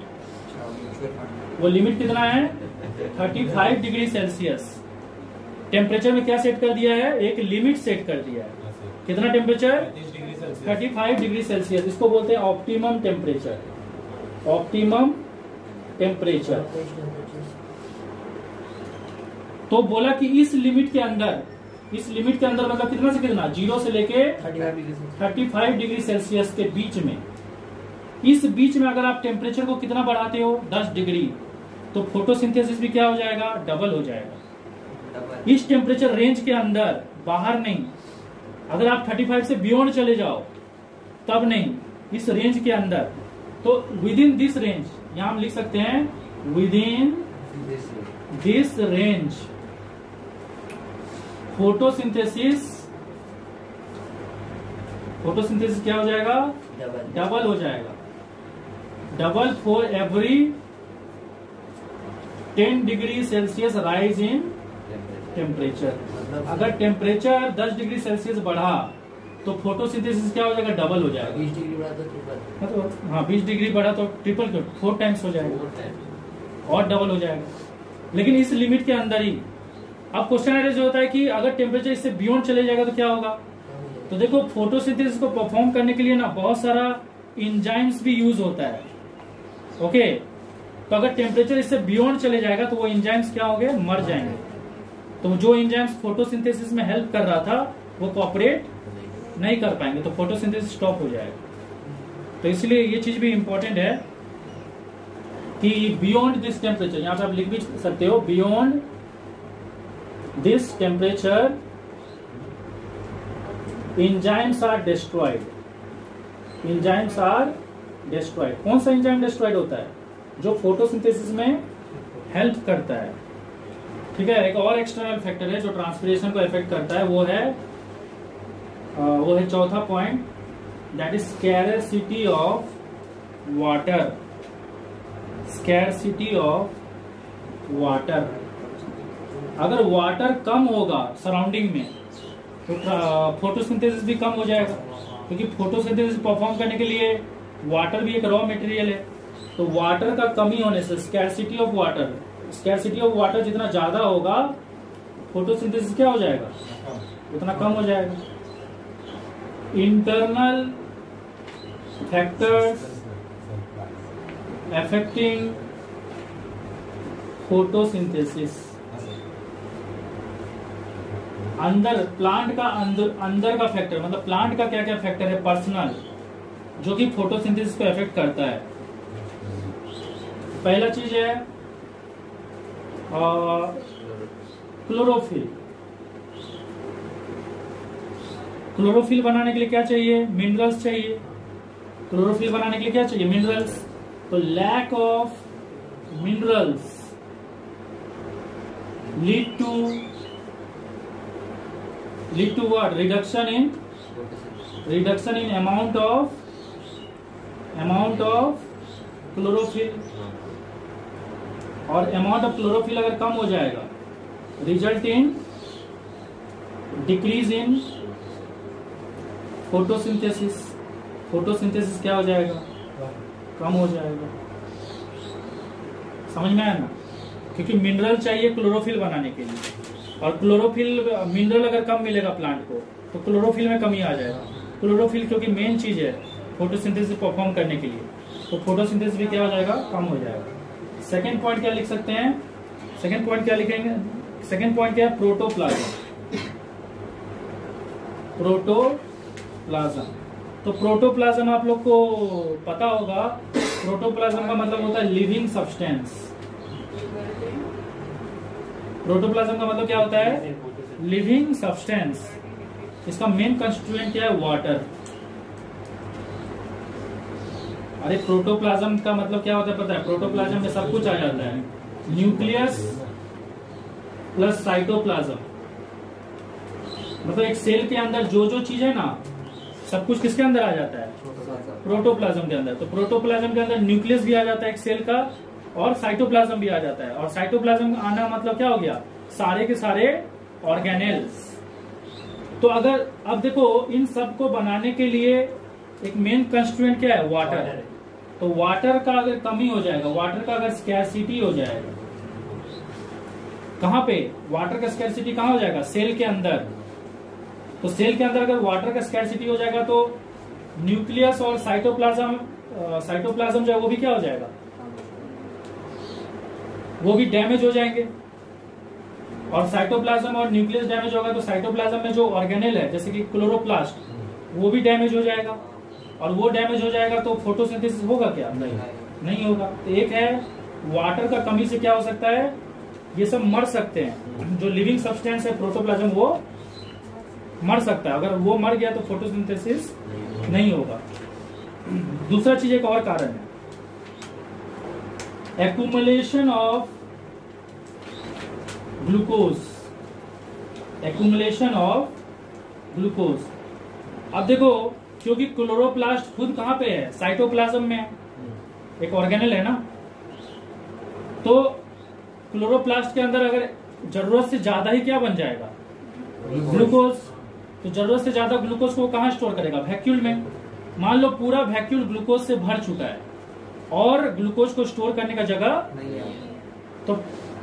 वो लिमिट कितना है, 35 डिग्री सेल्सियस। टेम्परेचर में क्या सेट कर दिया है, एक लिमिट सेट कर दिया है। कितना टेम्परेचर, 35 डिग्री सेल्सियस। इसको बोलते हैं ऑप्टिमम टेम्परेचर, ऑप्टिमम टेम्परेचर। तो बोला कि इस लिमिट के अंदर मतलब कितना से कितना, 0 से लेके 35 डिग्री सेल्सियस के बीच में, इस बीच में अगर आप टेम्परेचर को कितना बढ़ाते हो, 10 डिग्री, तो फोटोसिंथेसिस भी क्या हो जाएगा, डबल हो जाएगा। इस टेम्परेचर रेंज के अंदर, बाहर नहीं। अगर आप 35 से बियॉन्ड चले जाओ तब नहीं, इस रेंज के अंदर। तो विद इन दिस रेंज, यहां हम लिख सकते हैं with in this range photosynthesis क्या हो जाएगा, डबल हो जाएगा। Double for every 10 degree Celsius rise in temperature. अगर टेम्परेचर 10 डिग्री सेल्सियस बढ़ा तो फोटोसिंथेसिस क्या हो जाएगा, डबल हो जाएगा। 20 डिग्री बढ़ा तो ट्रिपल। हाँ, 20 डिग्री बढ़ा तो ट्रिपल क्यों, 4 टाइम्स हो जाएगा और डबल हो जाएगा, लेकिन इस लिमिट के अंदर ही। अब क्वेश्चन अराइज होता है कि अगर टेम्परेचर इससे बियॉन्ड चले जाएगा तो क्या होगा। तो देखो फोटोसिंथेसिस को परफॉर्म करने के लिए ना बहुत सारा एंजाइम्स भी यूज होता है। ओके, तो अगर टेम्परेचर इससे बियॉन्ड चले जाएगा तो वो एंजाइम्स क्या होंगे, मर जाएंगे। तो जो एंजाइम्स फोटोसिंथेसिस में हेल्प कर रहा था वो कोऑपरेट नहीं कर पाएंगे, तो फोटोसिंथेसिस स्टॉप हो जाएगा। तो इसलिए ये चीज भी इंपॉर्टेंट है कि बियॉन्ड दिस टेम्परेचर, यहां पे आप लिख भी सकते हो beyond this temperature enzymes are destroyed. Enzymes are destroyed. कौन सा एंजाइम डिस्ट्रॉयड होता है, जो फोटोसिंथेसिस में हेल्प करता है। ठीक है, एक और एक्सटर्नल फैक्टर है जो ट्रांसपिरेशन को इफेक्ट करता है, वो है वो है चौथा point, that is scarcity of water. Scarcity of water, अगर वाटर कम होगा सराउंडिंग में तो फोटोसिंथेसिस भी कम हो जाएगा, क्योंकि फोटोसिंथेसिस परफॉर्म करने के लिए वाटर भी एक रॉ मटेरियल है। तो वाटर का कमी होने से scarcity of water, scarcity of water जितना ज्यादा होगा फोटोसिंथेसिस क्या हो जाएगा, उतना कम हो जाएगा। इंटरनल फैक्टर्स अफेक्टिंग फोटोसिंथेसिस, अंदर प्लांट का अंदर का फैक्टर, मतलब प्लांट का क्या क्या फैक्टर है पर्सनल, जो कि फोटोसिंथेसिस को अफेक्ट करता है। पहला चीज है क्लोरोफिल। क्लोरोफिल बनाने के लिए क्या चाहिए, मिनरल्स चाहिए। क्लोरोफिल बनाने के लिए क्या चाहिए, मिनरल्स। तो lack of minerals lead to what, reduction in amount of chlorophyll. और अमाउंट ऑफ क्लोरोफिल अगर कम हो जाएगा, result in decrease in photosynthesis. Photosynthesis क्या हो जाएगा, कम हो जाएगा। समझ में आया ना, क्योंकि मिनरल चाहिए क्लोरोफिल बनाने के लिए, और क्लोरोफिल मिनरल अगर कम मिलेगा प्लांट को तो क्लोरोफिल में कमी आ जाएगा। क्लोरोफिल क्योंकि मेन चीज है फोटोसिंथेसिस परफॉर्म करने के लिए, तो फोटोसिंथेसिस भी क्या हो जाएगा, कम हो जाएगा। सेकेंड पॉइंट क्या लिख सकते हैं, सेकेंड पॉइंट क्या लिखेंगे, सेकेंड पॉइंट क्या है, प्रोटोप्लाज्म। प्रोटोप्लाज्म, तो प्रोटोप्लाज्म आप लोग को पता होगा, प्रोटोप्लाज्म का मतलब होता है लिविंग सब्सटेंस। प्रोटोप्लाज्म का मतलब क्या होता है, लिविंग सब्सटेंस। इसका मेन कंस्टिट्यूएंट क्या है, वाटर। अरे प्रोटोप्लाज्म का मतलब क्या होता है पता है, प्रोटोप्लाज्म में सब कुछ आ जाता है, न्यूक्लियस प्लस साइटोप्लाज्म। मतलब एक सेल के अंदर जो जो चीज है ना, सब कुछ किसके अंदर आ जाता है, प्रोटोप्लाज्म के अंदर। तो प्रोटोप्लाज्म के अंदर न्यूक्लियस भी आ जाता है एक सेल का, और साइटोप्लाज्म भी आ जाता है। और साइटोप्लाज्म आना मतलब क्या हो गया, सारे के सारे ऑर्गेनेल्स। तो अगर अब देखो इन सब को बनाने के लिए एक मेन कंस्टिट्यूएंट क्या है, वाटर। तो वाटर का अगर कमी हो जाएगा, वाटर का अगर स्कैरसिटी हो जाएगा, कहां पे वाटर का स्कैरसिटी कहां हो जाएगा, सेल के अंदर। तो सेल के अंदर अगर वाटर का स्कैरसिटी हो जाएगा तो न्यूक्लियस और साइटोप्लाज्म जो है वो भी क्या हो जाएगा, वो भी डैमेज हो जाएंगे। और साइटोप्लाज्म और न्यूक्लियस डैमेज होगा तो साइटोप्लाज्म में जो ऑर्गेनेल है जैसे कि क्लोरोप्लास्ट, वो भी डैमेज हो जाएगा। और वो डैमेज हो जाएगा तो फोटोसिंथेसिस होगा क्या, नहीं होगा। तो एक है वाटर का कमी से क्या हो सकता है, ये सब मर सकते हैं। जो लिविंग सब्सटेंस है प्रोटोप्लाज्म वो मर सकता है, अगर वो मर गया तो फोटोसिंथेसिस नहीं होगा। दूसरा चीज एक और कारण है, accumulation of glucose. Accumulation of glucose. अब देखो क्योंकि क्लोरोप्लास्ट खुद कहां पे है, साइटोप्लाज्म में, एक ऑर्गेनेल है ना। तो क्लोरोप्लास्ट के अंदर अगर जरूरत से ज्यादा ही क्या बन जाएगा, ग्लूकोज। तो जरूरत से ज्यादा ग्लूकोज को कहां स्टोर करेगा, वैक्यूल में। मान लो पूरा वैक्यूल ग्लूकोज से भर चुका है और ग्लूकोज को स्टोर करने का जगह नहीं है, तो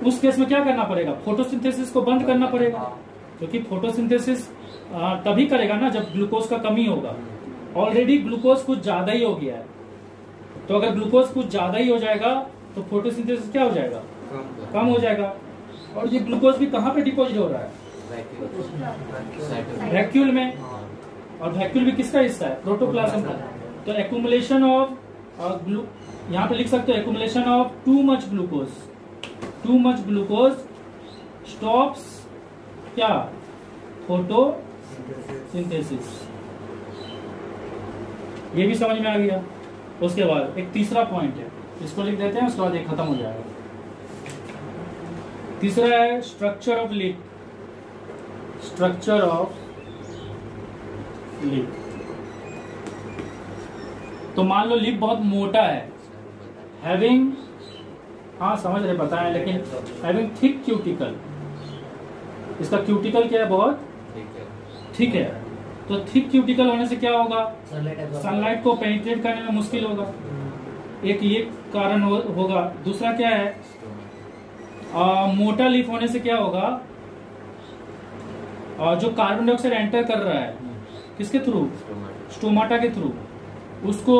उस केस में क्या करना पड़ेगा, फोटोसिंथेसिस को बंद करना पड़ेगा। क्योंकि फोटोसिंथेसिस तभी करेगा ना जब ग्लूकोज का कमी होगा। ऑलरेडी ग्लूकोज कुछ ज्यादा ही हो गया है, तो अगर ग्लूकोज कुछ ज्यादा ही हो जाएगा तो फोटोसिंथेसिस क्या हो जाएगा, कम हो जाएगा। और ये ग्लूकोज भी कहाँ पे डिपोजिट हो रहा है, वैक्यूल में। और वैक्यूल भी किसका हिस्सा है, प्रोटोप्लाज्म का। तो एक्यूमुलेशन ऑफ यहाँ पे लिख सकते हो, accumulation of too much glucose stops क्या, फोटोसिंथेसिस। ये भी समझ में आ गया। उसके बाद एक तीसरा पॉइंट है, इसको लिख देते हैं, उसके बाद ये खत्म हो जाएगा। तीसरा है structure of lip. Structure of leaf. तो मान लो लीफ बहुत मोटा है, हैविंग, हाँ समझ रहे बताएं, लेकिन हैविंग थिक क्यूटिकल, इसका क्यूटिकल क्या है, बहुत ठीक है। तो थिक क्यूटिकल होने से क्या होगा, सनलाइट को पेनिट्रेट करने में मुश्किल होगा, एक ये कारण होगा। दूसरा क्या है, मोटा लीफ होने से क्या होगा, जो कार्बन डाइऑक्साइड एंटर कर रहा है किसके थ्रू, स्टोमाटा के थ्रू, उसको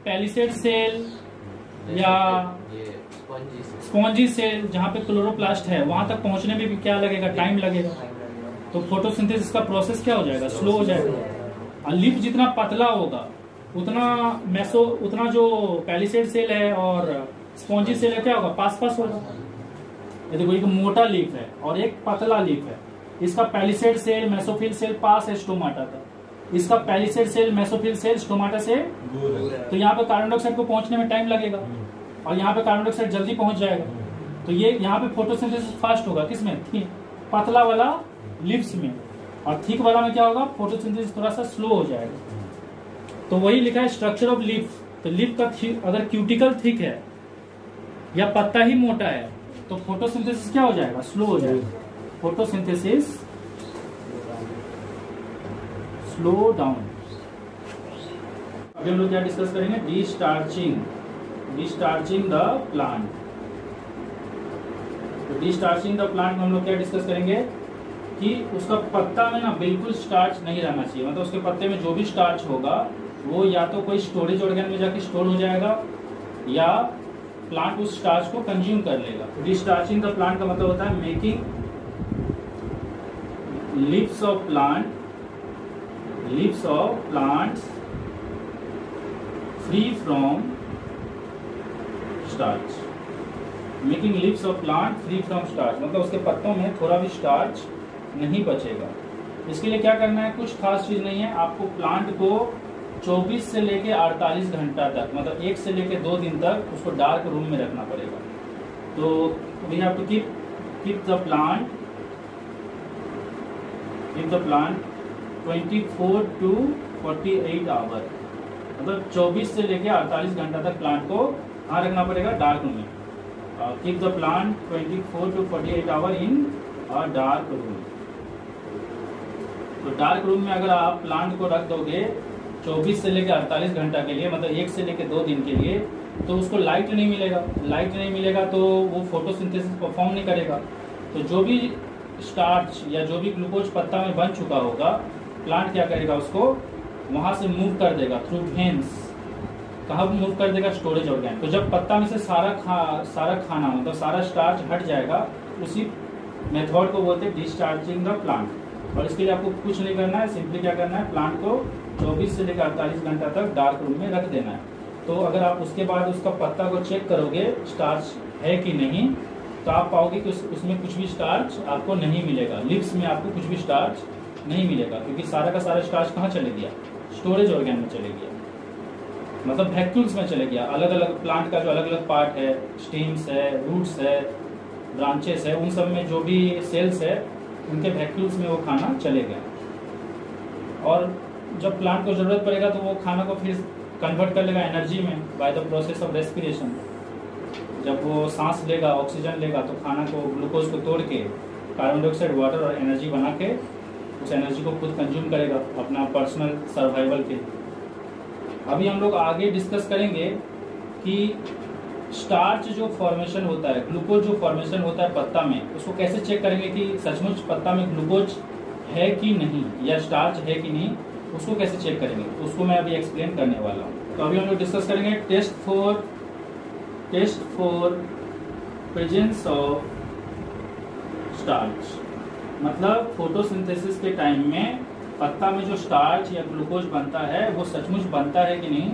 पैलिसेड सेल या स्पॉन्जी सेल जहाँ पे क्लोरोप्लास्ट है वहां तक पहुंचने में भी क्या लगेगा, टाइम लगेगा। तो फोटोसिंथेसिस का प्रोसेस क्या हो जाएगा, स्लो हो जाएगा। और लीफ जितना पतला होगा उतना जो पैलिसेड सेल है और स्पॉन्जी सेल है क्या होगा, पास पास होगा। ये देखो एक मोटा लीफ है और एक पतला लीफ है, इसका पैलिसेड सेल मेसोफिल सेल पास है स्टोमाटा तक, इसका palisade cell mesophyll cell stomata से, तो यहाँ पे कार्बन डाइऑक्साइड को पहुंचने में टाइम लगेगा और यहाँ पे कार्बन डाइऑक्साइड जल्दी पहुंच जाएगा। तो ये यहाँ पे फोटोसिंथेसिस फास्ट होगा, किसमें, पतला वाला लीव्स में, और थिक वाला में क्या होगा, फोटोसिंथेसिस थोड़ा सा स्लो हो जाएगा। तो वही लिखा है स्ट्रक्चर ऑफ लीफ। तो लीफ का अगर क्यूटिकल थिक है या पत्ता ही मोटा है तो फोटोसिंथेसिस क्या हो जाएगा, स्लो हो जाएगा, फोटोसिंथेसिस स्लो डाउन। अभी हम लोग क्या डिस्कस करेंगे, डिस्टार्चिंग द प्लांट। तो डिस्टार्चिंग द प्लांट में हम लोग क्या डिस्कस करेंगे कि उसका पत्ता में ना बिल्कुल स्टार्च नहीं रहना चाहिए, मतलब उसके पत्ते में जो भी स्टार्च होगा वो या तो कोई स्टोरेज ऑर्गन में जाके स्टोर हो जाएगा या प्लांट उस स्टार्च को कंज्यूम कर लेगा। डिस्टार्चिंग द प्लांट का मतलब होता है making leaves of plants free from starch. Making leaves of plant free from starch मतलब उसके पत्तों में थोड़ा भी स्टार्च नहीं बचेगा। इसके लिए क्या करना है, कुछ खास चीज नहीं है, आपको प्लांट को 24 से लेके 48 घंटा तक, मतलब 1 से लेके 2 दिन तक उसको डार्क रूम में रखना पड़ेगा। तो we have to keep the plant 24 to 48 hour, मतलब 24 से लेके 48 घंटा तक प्लांट को कहाँ रखना पड़ेगा, डार्क रूम में। Keep the plant 24 to 48 hour in a dark room. तो डार्क रूम में अगर आप प्लांट को रख दोगे 24 से लेकर 48 घंटा के लिए, मतलब 1 से लेकर 2 दिन के लिए, तो उसको लाइट नहीं मिलेगा तो वो फोटोसिंथेसिस परफॉर्म नहीं करेगा। तो जो भी स्टार्च या जो भी ग्लूकोज पत्ता में बन चुका होगा, प्लांट क्या करेगा, उसको वहां से मूव कर देगा थ्रू वेन्स। कहाँ मूव कर देगा, स्टोरेज ऑर्गन। तो जब पत्ता में से सारा खाना मतलब सारा स्टार्च हट जाएगा, उसी मेथड को बोलते हैं डिस्चार्जिंग द प्लांट। और इसके लिए आपको कुछ नहीं करना है, सिंपली क्या करना है, प्लांट को 24 से लेकर 48 घंटा तक डार्क रूम में रख देना है। तो अगर आप उसके बाद उसका पत्ता को चेक करोगे स्टार्च है कि नहीं, तो आप पाओगे कि उसमें कुछ भी स्टार्च आपको नहीं मिलेगा, लिप्स में आपको कुछ भी स्टार्च नहीं मिलेगा, क्योंकि सारा का सारा स्टार्च कहाँ चले गया, स्टोरेज ऑर्गन में चले गया, मतलब वैक्यूल्स में चले गया। अलग अलग प्लांट का जो अलग अलग पार्ट है, स्टेम्स है, रूट्स है, ब्रांचेस है, उन सब में जो भी सेल्स है उनके वैक्यूल्स में वो खाना चले गया। और जब प्लांट को जरूरत पड़ेगा तो वो खाना को फिर कन्वर्ट कर लेगा एनर्जी में by the process of respiration. जब वो सांस लेगा, ऑक्सीजन लेगा, तो खाना को, ग्लूकोज को तोड़ के कार्बन डाइऑक्साइड, वाटर और एनर्जी बना के उस एनर्जी को खुद कंज्यूम करेगा अपना पर्सनल सर्वाइवल के। अभी हम लोग आगे डिस्कस करेंगे कि स्टार्च जो फॉर्मेशन होता है, ग्लूकोज जो फॉर्मेशन होता है पत्ता में, उसको कैसे चेक करेंगे कि सचमुच पत्ता में ग्लूकोज है कि नहीं या स्टार्च है कि नहीं, उसको कैसे चेक करेंगे, उसको मैं अभी एक्सप्लेन करने वाला हूँ। तो अभी हम लोग डिस्कस करेंगे test for presence of starch, मतलब फोटोसिंथेसिस के टाइम में पत्ता में जो स्टार्च या ग्लूकोज बनता है वो सचमुच बनता है कि नहीं,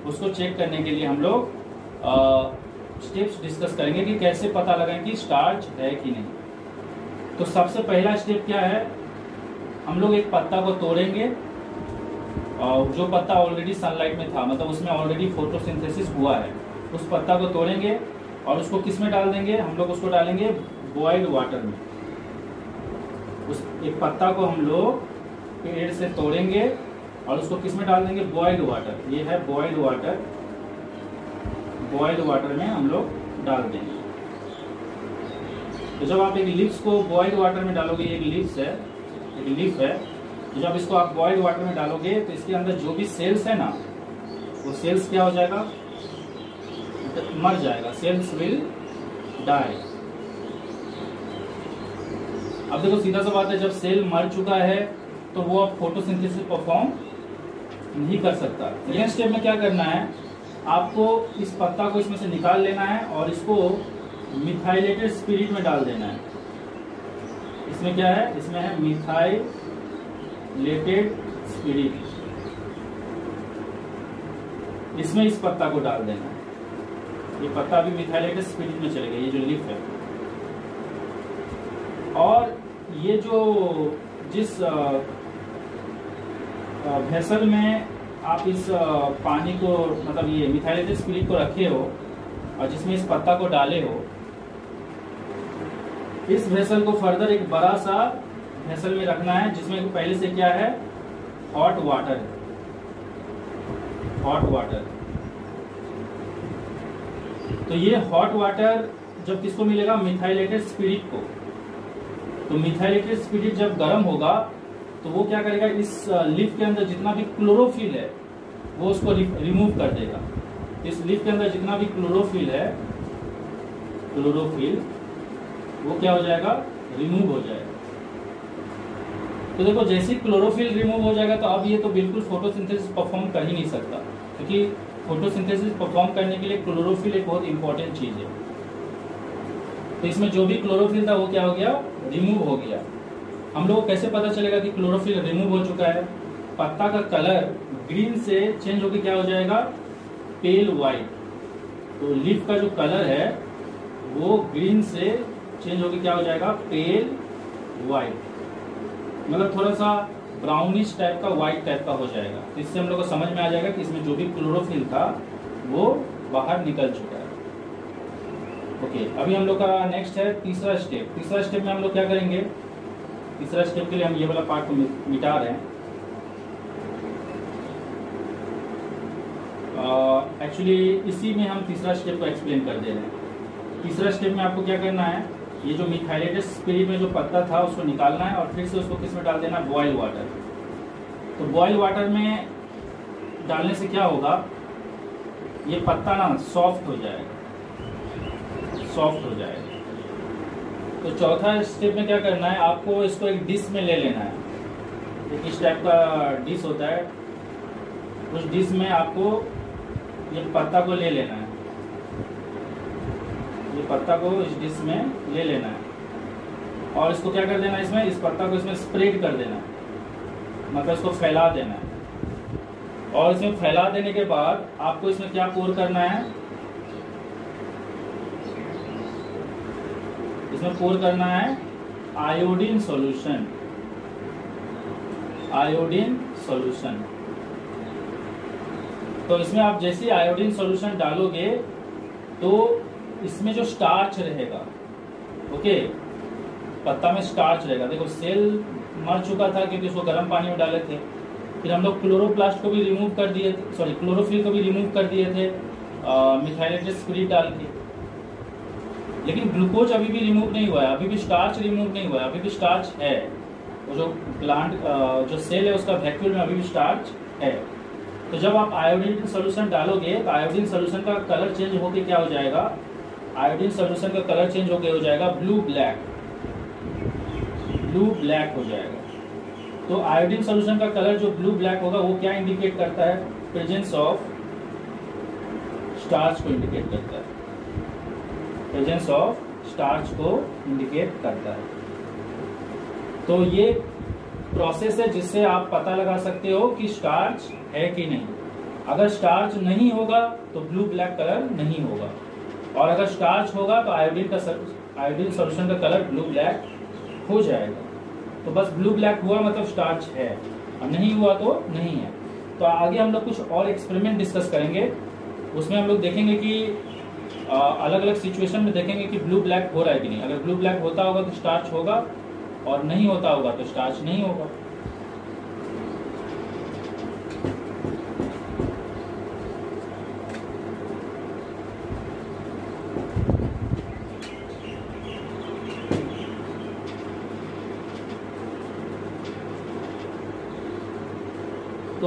उसको चेक करने के लिए हम लोग स्टेप्स डिस्कस करेंगे कि कैसे पता लगाएं कि स्टार्च है कि नहीं। तो सबसे पहला स्टेप क्या है, हम लोग एक पत्ता को तोड़ेंगे और जो पत्ता ऑलरेडी सनलाइट में था, मतलब उसमें ऑलरेडी फोटोसिंथेसिस हुआ है, उस पत्ता को तोड़ेंगे और उसको किस में डाल देंगे, हम लोग उसको डालेंगे बॉइल्ड वाटर में। उस एक पत्ता को हम लोग पेड़ से तोड़ेंगे और उसको किस में डाल देंगे, बॉइल्ड वाटर। ये है बॉइल्ड वाटर, बॉइल्ड वाटर में हम लोग डाल देंगे। तो जब आप एक लीव्स को बॉइल्ड वाटर में डालोगे, एक लीव्स है, एक लीफ है, तो जब इसको आप बॉइल्ड वाटर में डालोगे तो इसके अंदर जो भी सेल्स है ना, वो सेल्स क्या हो जाएगा, मर जाएगा, सेल्स विल डाई। अब देखो सीधा सा बात है, जब सेल मर चुका है तो वो अब फोटोसिंथेसिस परफॉर्म नहीं कर सकता। नेक्स्ट स्टेप में क्या करना है, आपको इस पत्ता को इसमें से निकाल लेना है और इसको मिथाइलेटेड स्पिरिट में डाल देना है। इसमें क्या है, इसमें है मिथाइलेटेड स्पिरिट, इसमें इस पत्ता को डाल देना है। ये पत्ता अभी मिथाइलेटेड स्पिरिट में चलेगा, ये जो लीफ है। और ये जो जिस वेसल में आप इस पानी को, मतलब ये मिथाइलेटेड स्पिरिट को रखे हो और जिसमें इस पत्ता को डाले हो, इस वेसल को फर्दर एक बड़ा सा वेसल में रखना है जिसमें पहले से क्या है, हॉट वाटर, हॉट वाटर। तो ये हॉट वाटर जब किसको मिलेगा, मिथाइलेटेड स्पिरिट को। तो मिथाइलेटेड स्पिरिट जब गर्म होगा तो वो क्या करेगा, इस लीफ के अंदर जितना भी क्लोरोफिल है वो उसको रिमूव कर देगा। इस लीफ के अंदर जितना भी क्लोरोफिल है, क्लोरोफिल वो क्या हो जाएगा, रिमूव हो जाएगा। तो देखो जैसे ही क्लोरोफिल रिमूव हो जाएगा तो अब ये तो बिल्कुल फोटोसिंथेसिस परफॉर्म कर ही नहीं सकता, क्योंकि फोटोसिंथेसिस परफॉर्म करने के लिए क्लोरोफिल एक बहुत इंपॉर्टेंट चीज है। तो इसमें जो भी क्लोरोफिल था वो क्या हो गया, रिमूव हो गया। हम लोग को कैसे पता चलेगा कि क्लोरोफिल रिमूव हो चुका है, पत्ता का कलर ग्रीन से चेंज होकर क्या हो जाएगा, पेल व्हाइट। तो लीफ का जो कलर है वो ग्रीन से चेंज होकर क्या हो जाएगा, पेल व्हाइट, मतलब थोड़ा सा ब्राउनिश टाइप का, व्हाइट टाइप का हो जाएगा। तो इससे हम लोग को समझ में आ जाएगा कि इसमें जो भी क्लोरोफिल था वो बाहर निकल चुका है। ओके, अभी हम लोग का नेक्स्ट है तीसरा स्टेप। तीसरा स्टेप में हम लोग क्या करेंगे, तीसरा स्टेप के लिए हम ये वाला पार्ट को मिटा रहे हैं। एक्चुअली इसी में हम तीसरा स्टेप को एक्सप्लेन कर दे रहे हैं। तीसरा स्टेप में आपको क्या करना है, ये जो मिथाइलेटेड स्पिरिट में जो पत्ता था उसको निकालना है और फिर से उसको किस में डाल देना है, बॉइल्ड वाटर। तो बॉइल्ड वाटर में डालने से क्या होगा, ये पत्ता ना सॉफ्ट हो जाएगा, सॉफ्ट हो जाएगा। तो चौथा स्टेप में क्या करना है, आपको इसको एक डिश में ले लेना है। एक इस टाइप का डिश होता है, उस डिश में आपको ये पत्ता को ले लेना है, ये पत्ता को इस डिश में ले लेना है और इसको क्या कर देना है, इसमें इस पत्ता को इसमें स्प्रेड कर देना है, मतलब इसको फैला देना है। और इसमें फैला देने के बाद आपको इसमें क्या पोर करना है, इसमें पोर करना है आयोडीन सॉल्यूशन, आयोडीन सॉल्यूशन। तो इसमें आप जैसे ही आयोडीन सॉल्यूशन डालोगे तो इसमें जो स्टार्च रहेगा, ओके, पत्ता में स्टार्च रहेगा। देखो सेल मर चुका था क्योंकि उसको गर्म पानी में डाले थे, फिर हम लोग क्लोरोप्लास्ट को भी रिमूव कर दिए थे, सॉरी क्लोरोफिल को भी रिमूव कर दिए थे मिथाइलेटेड स्पिरिट डाल के, लेकिन ग्लूकोज अभी भी रिमूव नहीं हुआ है, अभी भी स्टार्च रिमूव नहीं हुआ है, अभी भी स्टार्च है। वो जो प्लांट जो सेल है उसका वैक्यूल में अभी भी स्टार्च है। तो जब आप आयोडीन सोल्यूशन डालोगे तो आयोडीन सोल्यूशन का कलर चेंज होके क्या हो जाएगा, आयोडीन सोल्यूशन का कलर चेंज होके हो जाएगा ब्लू ब्लैक, ब्लू ब्लैक हो जाएगा। तो आयोडीन सोल्यूशन का कलर जो ब्लू ब्लैक होगा वो क्या इंडिकेट करता है, प्रेजेंस ऑफ स्टार्च को इंडिकेट करता है, प्रेजेंस ऑफ स्टार्च को इंडिकेट करता है। तो ये प्रोसेस है जिससे आप पता लगा सकते हो कि स्टार्च है कि नहीं। अगर स्टार्च नहीं होगा तो ब्लू ब्लैक कलर नहीं होगा, और अगर स्टार्च होगा तो आयोडीन सॉल्यूशन का कलर ब्लू ब्लैक हो जाएगा। तो बस ब्लू ब्लैक हुआ मतलब स्टार्च है, और नहीं हुआ तो नहीं है। तो आगे हम लोग कुछ और एक्सपेरिमेंट डिस्कस करेंगे, उसमें हम लोग देखेंगे कि अलग अलग सिचुएशन में देखेंगे कि ब्लू ब्लैक हो रहा है कि नहीं। अगर ब्लू ब्लैक होता होगा तो स्टार्च होगा, और नहीं होता होगा तो स्टार्च नहीं होगा।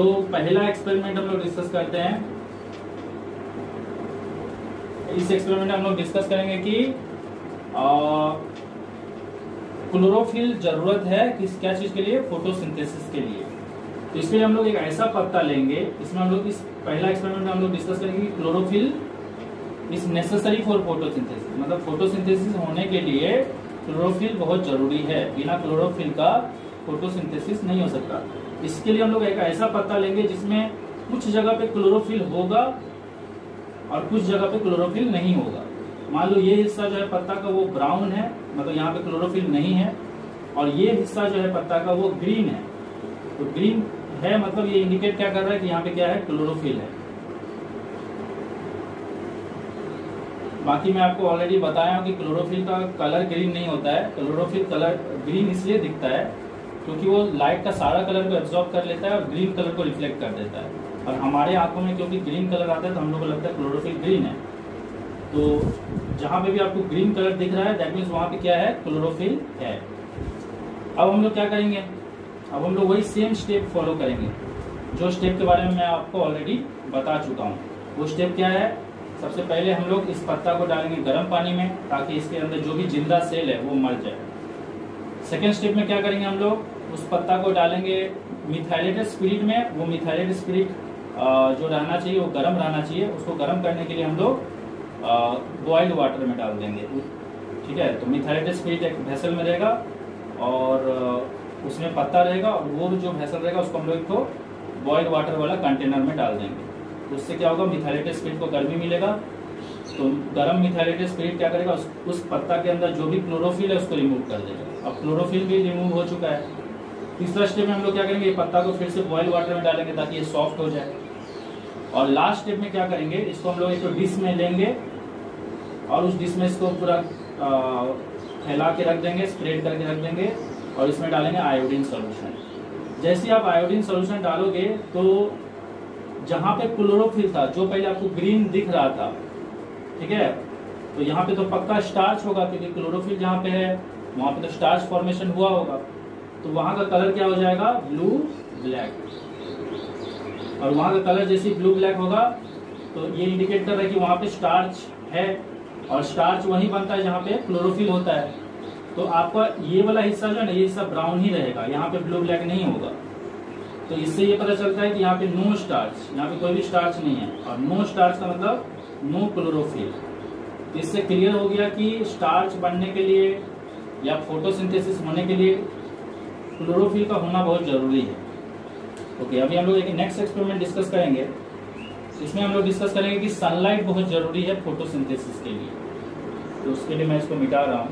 तो पहला एक्सपेरिमेंट हम लोग डिस्कस करते हैं। इस एक्सपेरिमेंट में हम लोग डिस्कस करेंगे कि क्लोरोफिल जरूरत है किस क्या चीज के लिए, फोटोसिंथेसिस के लिए। तो इसलिए हम लोग एक ऐसा पत्ता लेंगे, इसमें हम लोग इस पहला एक्सपेरिमेंट में हम लोग डिस्कस करेंगे कि chlorophyll is necessary for photosynthesis, मतलब फोटोसिंथेसिस होने के लिए क्लोरोफिल बहुत जरूरी है, बिना क्लोरोफिल का फोटोसिंथेसिस नहीं हो सकता। इसके लिए हम लोग एक ऐसा पत्ता लेंगे जिसमें कुछ जगह पे क्लोरोफिल होगा और कुछ जगह पे क्लोरोफिल नहीं होगा। मान लो ये हिस्सा जो है पत्ता का वो ब्राउन है, मतलब यहाँ पे क्लोरोफिल नहीं है, और ये हिस्सा जो है पत्ता का वो ग्रीन है। तो ग्रीन है मतलब ये इंडिकेट क्या कर रहा है कि यहाँ पे क्या है, क्लोरोफिल है। बाकी मैं आपको ऑलरेडी बताया हूँ कि क्लोरोफिल का कलर ग्रीन नहीं होता है। क्लोरोफिल कलर ग्रीन इसलिए दिखता है क्योंकि वो लाइट का सारा कलर को एब्जॉर्ब कर लेता है और ग्रीन कलर को रिफ्लेक्ट कर देता है, और हमारे आंखों में क्योंकि ग्रीन कलर आता है तो हम लोग को लगता है क्लोरोफिल ग्रीन है। तो जहां पे भी आपको ग्रीन कलर दिख रहा है दैट मीन्स वहां पे क्या है, क्लोरोफिल है। अब हम लोग क्या करेंगे, अब हम लोग वही सेम स्टेप फॉलो करेंगे जो स्टेप के बारे में मैं आपको ऑलरेडी बता चुका हूँ। वो स्टेप क्या है, सबसे पहले हम लोग इस पत्ता को डालेंगे गर्म पानी में ताकि इसके अंदर जो भी जिंदा सेल है वो मर जाए। सेकेंड स्टेप में क्या करेंगे, हम लोग उस पत्ता को डालेंगे मिथाइलेटेड स्पिरिट में। वो मिथाइलेटेड स्पिरिट जो रहना चाहिए वो गर्म रहना चाहिए। उसको गर्म करने के लिए हम लोग बॉइल्ड वाटर में डाल देंगे, ठीक है। तो मिथाइलेटेड स्पिरिट एक वेसल में रहेगा और उसमें पत्ता रहेगा, और वो जो वेसल रहेगा उसको हम लोग को बॉइल्ड वाटर वाला कंटेनर में डाल देंगे। तो उससे क्या होगा, मिथाइलेटेड स्पिरिट को गर्मी मिलेगा। तो गर्म मिथाइलेटेड स्पिरिट क्या करेगा, उस पत्ता के अंदर जो भी क्लोरोफिल है उसको रिमूव कर देगा। अब क्लोरोफिल भी रिमूव हो चुका है। तीसरा स्टेप में हम लोग क्या करेंगे, ये पत्ता को फिर से बॉइल्ड वाटर में डालेंगे ताकि ये सॉफ्ट हो जाए। और लास्ट स्टेप में क्या करेंगे, इसको हम लोग एक डिश में लेंगे और उस डिश में इसको पूरा फैला के रख देंगे, स्प्रेड करके रख देंगे, और इसमें डालेंगे आयोडीन सॉल्यूशन। जैसे आप आयोडीन सॉल्यूशन डालोगे तो जहां पे क्लोरोफिल था, जो पहले आपको ग्रीन दिख रहा था, ठीक है, तो यहाँ पे तो पक्का स्टार्च होगा क्योंकि क्लोरोफिल जहाँ पे है वहां पे तो स्टार्च फॉर्मेशन हुआ होगा। तो वहां का कलर क्या हो जाएगा, ब्लू ब्लैक। और वहां का कलर जैसे ब्लू ब्लैक होगा तो ये इंडिकेट कर रहा है कि वहां पे स्टार्च है, और स्टार्च वहीं बनता है जहाँ पे क्लोरोफिल होता है। तो आपका ये वाला हिस्सा जो है ना, ये हिस्सा ब्राउन ही रहेगा, यहाँ पे ब्लू ब्लैक नहीं होगा। तो इससे ये पता चलता है कि यहाँ पे नो स्टार्च, यहाँ पे कोई भी स्टार्च नहीं है, और नो स्टार्च का मतलब नो क्लोरोफिल। तो इससे क्लियर हो गया कि स्टार्च बनने के लिए या फोटोसिंथेसिस होने के लिए क्लोरोफिल का होना बहुत जरूरी है। ओके, अभी हम लोग एक नेक्स्ट एक्सपेरिमेंट डिस्कस करेंगे। इसमें हम लोग डिस्कस करेंगे कि सनलाइट बहुत जरूरी है फोटोसिंथेसिस के लिए। तो उसके लिए मैं इसको मिटा रहा हूँ।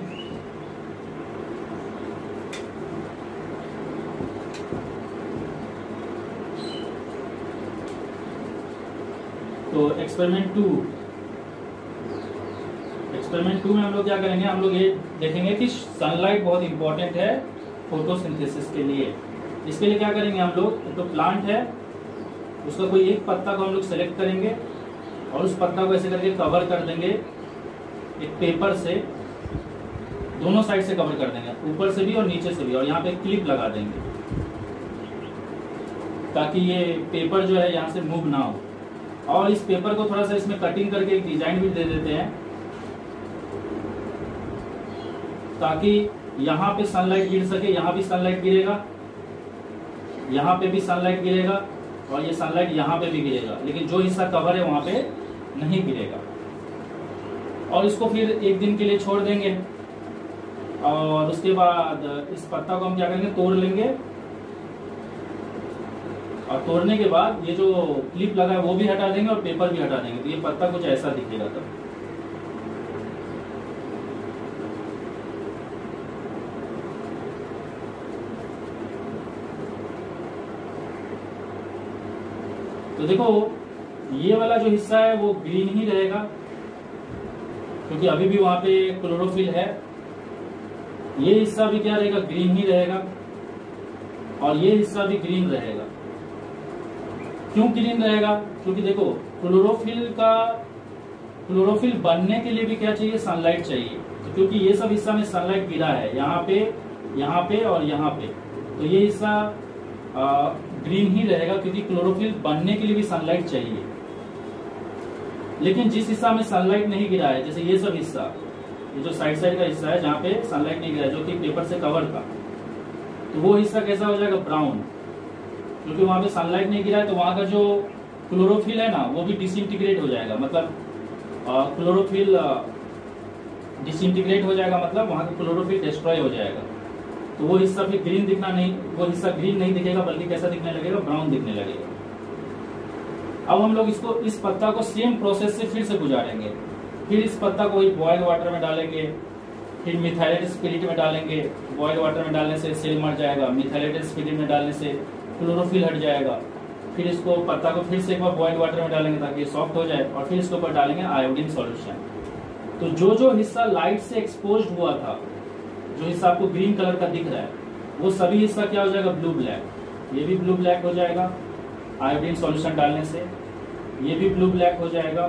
तो एक्सपेरिमेंट टू में हम लोग क्या करेंगे, हम लोग ये देखेंगे कि सनलाइट बहुत इंपॉर्टेंट है फोटोसिंथेसिस के लिए। इसके लिए क्या करेंगे, हम लोग तो प्लांट है उसका कोई एक पत्ता को हम लोग सेलेक्ट करेंगे और उस पत्ता को ऐसे करके कवर कर देंगे एक पेपर से, दोनों साइड से कवर कर देंगे, ऊपर से भी और नीचे से भी, और यहाँ पे क्लिप लगा देंगे ताकि ये पेपर जो है यहाँ से मूव ना हो। और इस पेपर को थोड़ा सा इसमें कटिंग करके एक डिजाइन भी दे देते हैं ताकि यहाँ पे सनलाइट गिर सके, यहाँ भी सनलाइट गिरेगा, यहाँ पे भी सनलाइट गिरेगा, और ये सनलाइट यहाँ पे भी गिरेगा, लेकिन जो हिस्सा कवर है वहां पे नहीं गिरेगा। और इसको फिर एक दिन के लिए छोड़ देंगे, और उसके बाद इस पत्ता को हम क्या करेंगे, तोड़ लेंगे, और तोड़ने के बाद ये जो क्लिप लगा है वो भी हटा देंगे और पेपर भी हटा देंगे। तो ये पत्ता कुछ ऐसा दिखेगा तब। तो देखो ये वाला जो हिस्सा है वो ग्रीन ही रहेगा क्योंकि अभी भी वहां पे क्लोरोफिल है। ये हिस्सा भी क्या रहेगा, ग्रीन ही रहेगा, और ये हिस्सा भी ग्रीन रहेगा। क्यों ग्रीन रहेगा, क्योंकि देखो क्लोरोफिल बनने के लिए भी क्या चाहिए, सनलाइट चाहिए। तो क्योंकि ये सब हिस्सा में सनलाइट गिरा है, यहाँ पे और यहाँ पे, तो ये हिस्सा ग्रीन ही रहेगा, क्योंकि क्लोरोफिल बनने के लिए भी सनलाइट चाहिए। लेकिन जिस हिस्सा में सनलाइट नहीं गिरा है, जैसे ये सब हिस्सा, ये जो साइड का हिस्सा है जहाँ पे सनलाइट नहीं गिरा है, जो कि पेपर से कवर था, तो वो हिस्सा कैसा हो जाएगा? ब्राउन, क्योंकि वहां पे सनलाइट नहीं गिरा है। तो वहां का जो क्लोरोफिल है ना, वो भी डिसइंटीग्रेट हो जाएगा, मतलब क्लोरोफिल डिसइंटीग्रेट हो जाएगा, मतलब वहां का क्लोरोफिल डिस्ट्रॉय हो जाएगा। तो वो हिस्सा भी ग्रीन दिखना नहीं, वो हिस्सा ग्रीन नहीं दिखेगा, बल्कि कैसा दिखने लगेगा? ब्राउन दिखने लगेगा। अब हम लोग इसको, इस पत्ता को सेम प्रोसेस से फिर से गुजारेंगे। फिर इस पत्ता को बॉइल्ड वाटर में डालेंगे, फिर मिथाइलेटेड स्पिरिट में डालेंगे। बॉइल्ड वाटर में डालने से सेल मर जाएगा, मिथाइलेटेड स्पिरिट में डालने से क्लोरोफिल हट जाएगा। फिर इसको पत्ता को फिर से एक बार बॉइल्ड वाटर में डालेंगे ताकि सॉफ्ट हो जाए, और फिर इसके ऊपर डालेंगे आयोडीन सॉल्यूशन। तो जो जो हिस्सा लाइट से एक्सपोज हुआ था, जो हिस्सा आपको ग्रीन कलर का दिख रहा है, वो सभी हिस्सा क्या हो जाएगा? Blue black. ये भी ब्लू ब्लैक हो जाएगा आयोडीन सॉल्यूशन डालने से, ये भी ब्लू ब्लैक हो जाएगा,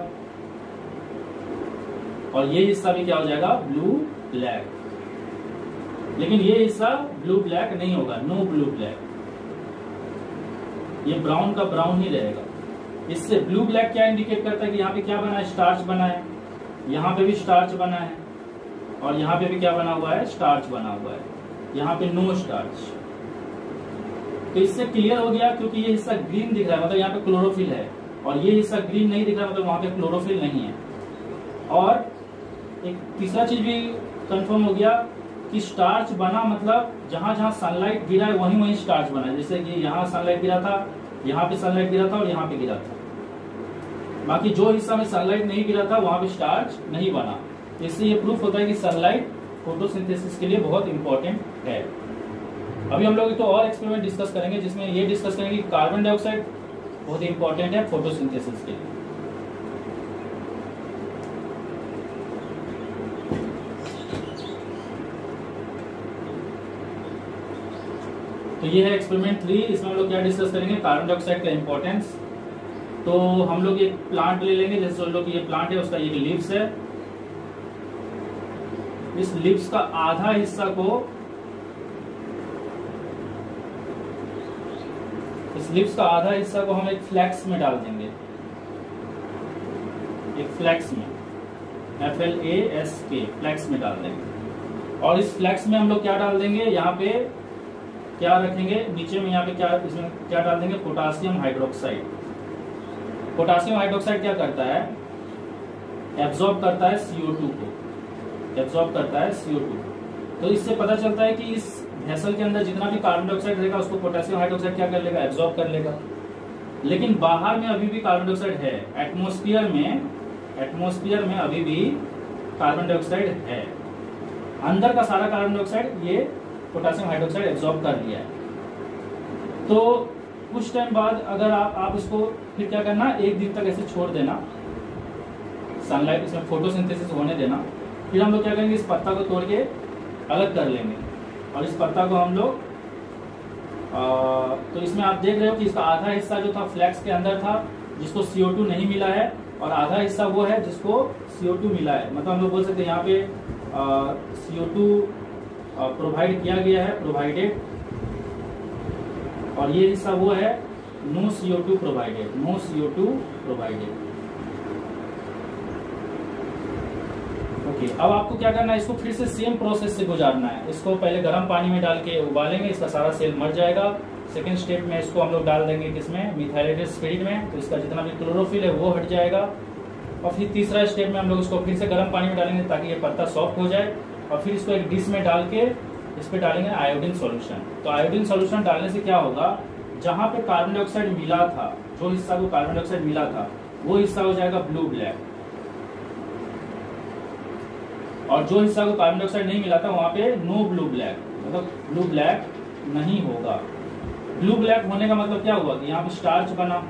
और ये हिस्सा भी क्या हो जाएगा? Blue black. लेकिन ये हिस्सा ब्लू ब्लैक नहीं होगा, नो ब्लू ब्लैक, ये ब्राउन का ब्राउन ही रहेगा। इससे ब्लू ब्लैक क्या इंडिकेट करता है कि यहाँ पे क्या बना है? स्टार्च बना है, यहाँ पे भी स्टार्च बना है, और यहाँ पे भी क्या बना हुआ है? स्टार्च बना हुआ है, यहाँ पे नो स्टार्च। तो इससे क्लियर हो गया, क्योंकि ये हिस्सा ग्रीन दिख रहा है मतलब यहाँ पे क्लोरोफिल है, और ये हिस्सा ग्रीन नहीं दिख रहा मतलब वहां पे क्लोरोफिल नहीं है। और एक तीसरा चीज भी कंफर्म हो गया कि स्टार्च बना मतलब जहां जहां सनलाइट गिरा है वहीं वहीं स्टार्च बना है। जैसे कि यहाँ सनलाइट गिरा था, यहाँ पे सनलाइट गिरा था, और यहाँ पे गिरा था। बाकी जो हिस्सा में सनलाइट नहीं गिरा था वहां पे स्टार्च नहीं बना। इससे ये प्रूफ होता है कि सनलाइट फोटोसिंथेसिस के लिए बहुत इंपॉर्टेंट है। अभी हम लोग तो और एक्सपेरिमेंट डिस्कस करेंगे, जिसमें ये डिस्कस करेंगे कि कार्बन डाइऑक्साइड बहुत इंपॉर्टेंट है फोटोसिंथेसिस के लिए। तो ये है एक्सपेरिमेंट 3। इसमें हम लोग क्या डिस्कस करेंगे? कार्बन डाइऑक्साइड का इंपॉर्टेंस। तो हम लोग एक प्लांट ले लेंगे, जैसे हम लोग ये प्लांट है, उसका ये लीव्स है। इस लीव्स का आधा हिस्सा को, इस लीव्स का आधा हिस्सा को हम एक फ्लैक्स में डाल देंगे, एक फ्लैक्स में, FLASK, फ्लैक्स में डाल देंगे। और इस फ्लैक्स में हम लोग क्या डाल देंगे? यहाँ पे क्या रखेंगे? नीचे में यहाँ पे क्या, इसमें क्या डाल देंगे? Potassium hydroxide. पोटासियम हाइड्रोक्साइड क्या करता है? एब्जॉर्ब करता है CO2 को, एब्जॉर्ब करता है CO2। तो इससे पता चलता है कि इस वेसल के अंदर जितना भी कार्बन डाइऑक्साइड रहेगा उसको पोटेशियम हाइड्रोक्साइड क्या कर लेगा? एब्जॉर्ब कर लेगा। लेकिन बाहर में अभी भी कार्बन डाइऑक्साइड है, एटमॉस्फेयर में अभी भी कार्बन डाइऑक्साइड है। अंदर का सारा कार्बन डाइऑक्साइड ये पोटेशियम हाइड्रोक्साइड एब्जॉर्ब कर लिया है। तो कुछ टाइम बाद अगर आप इसको फिर क्या करना? एक दिन तक ऐसे छोड़ देना, सनलाइट, इसमें फोटोसिंथेसिस होने देना। फिर हम लोग क्या करेंगे? इस पत्ता को तोड़ के अलग कर लेंगे, और इस पत्ता को हम लोग तो इसमें आप देख रहे हो कि इसका आधा हिस्सा जो था फ्लैक्स के अंदर था, जिसको CO2 नहीं मिला है, और आधा हिस्सा वो है जिसको CO2 मिला है। मतलब हम लोग बोल सकते हैं यहाँ पे CO2 प्रोवाइड किया गया है, प्रोवाइडेड, और ये हिस्सा वो है no CO2 provided, no CO2 provided. Okay, अब आपको क्या करना है? इसको फिर से सेम प्रोसेस से गुजारना है। इसको पहले गर्म पानी में डाल के उबालेंगे, इसका सारा सेल मर जाएगा। सेकेंड स्टेप में इसको हम लोग डाल देंगे किसमें? मिथाइलेटेड स्पिरिट में, तो इसका जितना भी क्लोरोफिल है वो हट जाएगा। और फिर तीसरा स्टेप में हम लोग इसको फिर से गर्म पानी में डालेंगे ताकि ये पत्ता सॉफ्ट हो जाए, और फिर इसको एक डिश में डाल के इस पे डालेंगे आयोडीन सॉल्यूशन। तो आयोडीन सॉल्यूशन डालने से क्या होगा? जहां पे कार्बन डाइऑक्साइड मिला था, जो हिस्सा को कार्बन डाइऑक्साइड मिला था, वो हिस्सा हो जाएगा ब्लू ब्लैक, और जो हिस्सा को कार्बन डाइऑक्साइड नहीं मिला था वहां पे नो ब्लू ब्लैक, मतलब ब्लू ब्लैक नहीं होगा। ब्लू ब्लैक होने का मतलब क्या हुआ? कि यहाँ पे स्टार्च बना,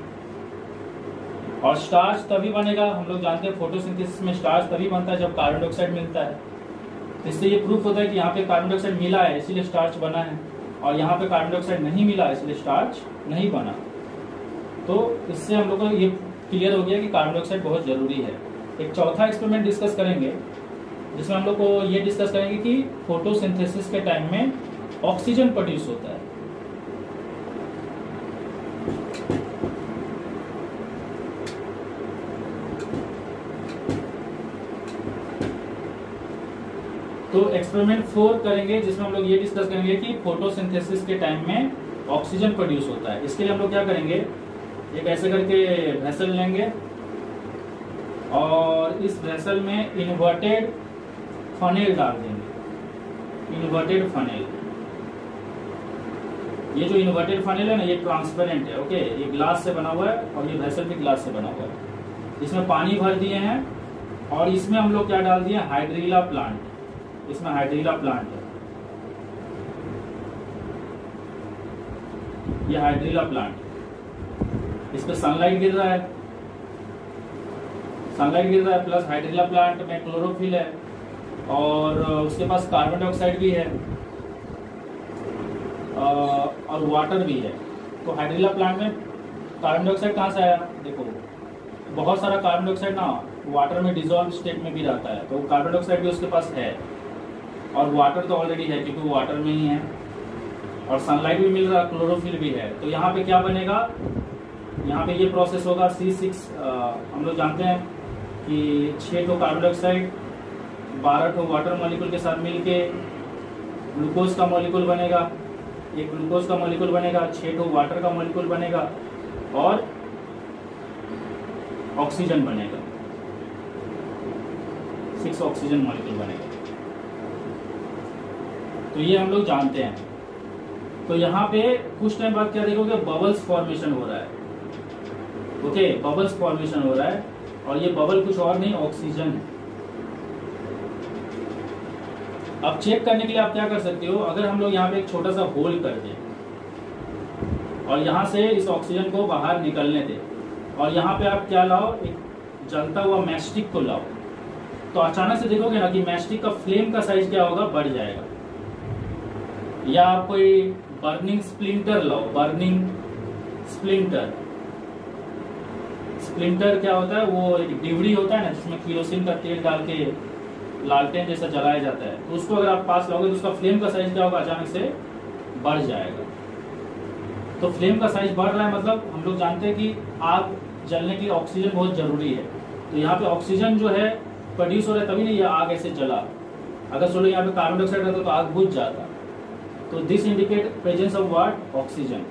और स्टार्च तभी बनेगा, हम लोग जानते हैं फोटोसिंथेसिस में स्टार्च तभी बनता है जब कार्बन डाइऑक्साइड मिलता है। तो इससे ये प्रूफ होता है कि यहाँ पे कार्बन डाइऑक्साइड मिला है इसीलिए स्टार्च बना है, और यहाँ पे कार्बन डाइऑक्साइड नहीं मिला इसलिए स्टार्च नहीं बना। तो इससे हम लोग को ये क्लियर हो गया कि कार्बन डाइऑक्साइड बहुत जरूरी है। एक चौथा एक्सपेरिमेंट डिस्कस करेंगे, जिसमें हम लोग को ये डिस्कस करेंगे कि फोटोसिंथेसिस के टाइम में ऑक्सीजन प्रोड्यूस होता है। तो एक्सपेरिमेंट 4 करेंगे जिसमें हम लोग ये डिस्कस करेंगे कि फोटोसिंथेसिस के टाइम में ऑक्सीजन प्रोड्यूस होता है। इसके लिए हम लोग क्या करेंगे, एक ऐसे करके वेसल लेंगे और इस वेसल में इन्वर्टेड फनेल डाल देंगे। इन्वर्टेड फनेल, ये जो इन्वर्टेड फनेल है ना ये ट्रांसपेरेंट है, ओके। ये ग्लास से बना हुआ है और ये वेसल भी ग्लास से बना हुआ है। इसमें पानी भर दिए हैं और इसमें हम लोग क्या डाल दिए, हाइड्रीला प्लांट। इसमें हाइड्रीला प्लांट है, ये हाइड्रीला प्लांट। इस पे सनलाइट गिर रहा है, सनलाइट गिर रहा है, प्लस हाइड्रीला प्लांट में क्लोरोफिल है और उसके पास कार्बन डाइऑक्साइड भी है और वाटर भी है। तो हाइड्रीला प्लांट में कार्बन डाइऑक्साइड कहाँ से आया, देखो बहुत सारा कार्बन डाइऑक्साइड ना वाटर में डिजोल्व स्टेट में भी रहता है, तो कार्बन डाइऑक्साइड भी उसके पास है और वाटर तो ऑलरेडी है क्योंकि वो वाटर में ही है और सनलाइट भी मिल रहा है, क्लोरोफिल भी है। तो यहाँ पे क्या बनेगा, यहाँ पे ये प्रोसेस होगा C6। हम लोग जानते हैं कि 6 ठो कार्बन डाइऑक्साइड 12 ठो वाटर मॉलिक्यूल के साथ मिलके ग्लूकोज का मॉलिक्यूल बनेगा, एक ग्लूकोज का मॉलिक्यूल बनेगा, 6 ठो वाटर का मॉलिक्यूल बनेगा और ऑक्सीजन बनेगा, 6 ऑक्सीजन मॉलिक्यूल बनेगा। तो ये हम लोग जानते हैं। तो यहाँ पे कुछ टाइम बाद क्या देखोगे, बबल्स फॉर्मेशन हो रहा है, ओके। बबल्स फॉर्मेशन हो रहा है और ये बबल कुछ और नहीं, ऑक्सीजन है। अब चेक करने के लिए आप क्या कर सकते हो, अगर हम लोग यहाँ पे एक छोटा सा होल कर दें और यहाँ से इस ऑक्सीजन को बाहर निकलने दें और यहाँ पे आप क्या लाओ, एक जलता हुआ मैस्टिक को लाओ, तो अचानक से देखोगे ना कि मैस्टिक का फ्लेम का साइज क्या होगा, बढ़ जाएगा। या आप कोई बर्निंग स्प्लिंटर लाओ, बर्निंग स्प्लिंटर। स्प्लिंटर क्या होता है, वो एक डिवड़ी होता है ना जिसमें केरोसिन का तेल डाल के लालटेन जैसा जलाया जाता है, तो उसको अगर आप पास लाओगे तो उसका फ्लेम का साइज क्या होगा, अचानक से बढ़ जाएगा। तो फ्लेम का साइज बढ़ रहा है मतलब हम लोग जानते हैं कि आग जलने के लिए ऑक्सीजन बहुत जरूरी है। तो यहाँ पे ऑक्सीजन जो है प्रोड्यूस हो रहा है, तभी नहीं ये आग ऐसे जला। अगर सोलो यहाँ पे कार्बन डाइऑक्साइड रहता तो आग बुझ जाता। तो this indicate presence of what, oxygen.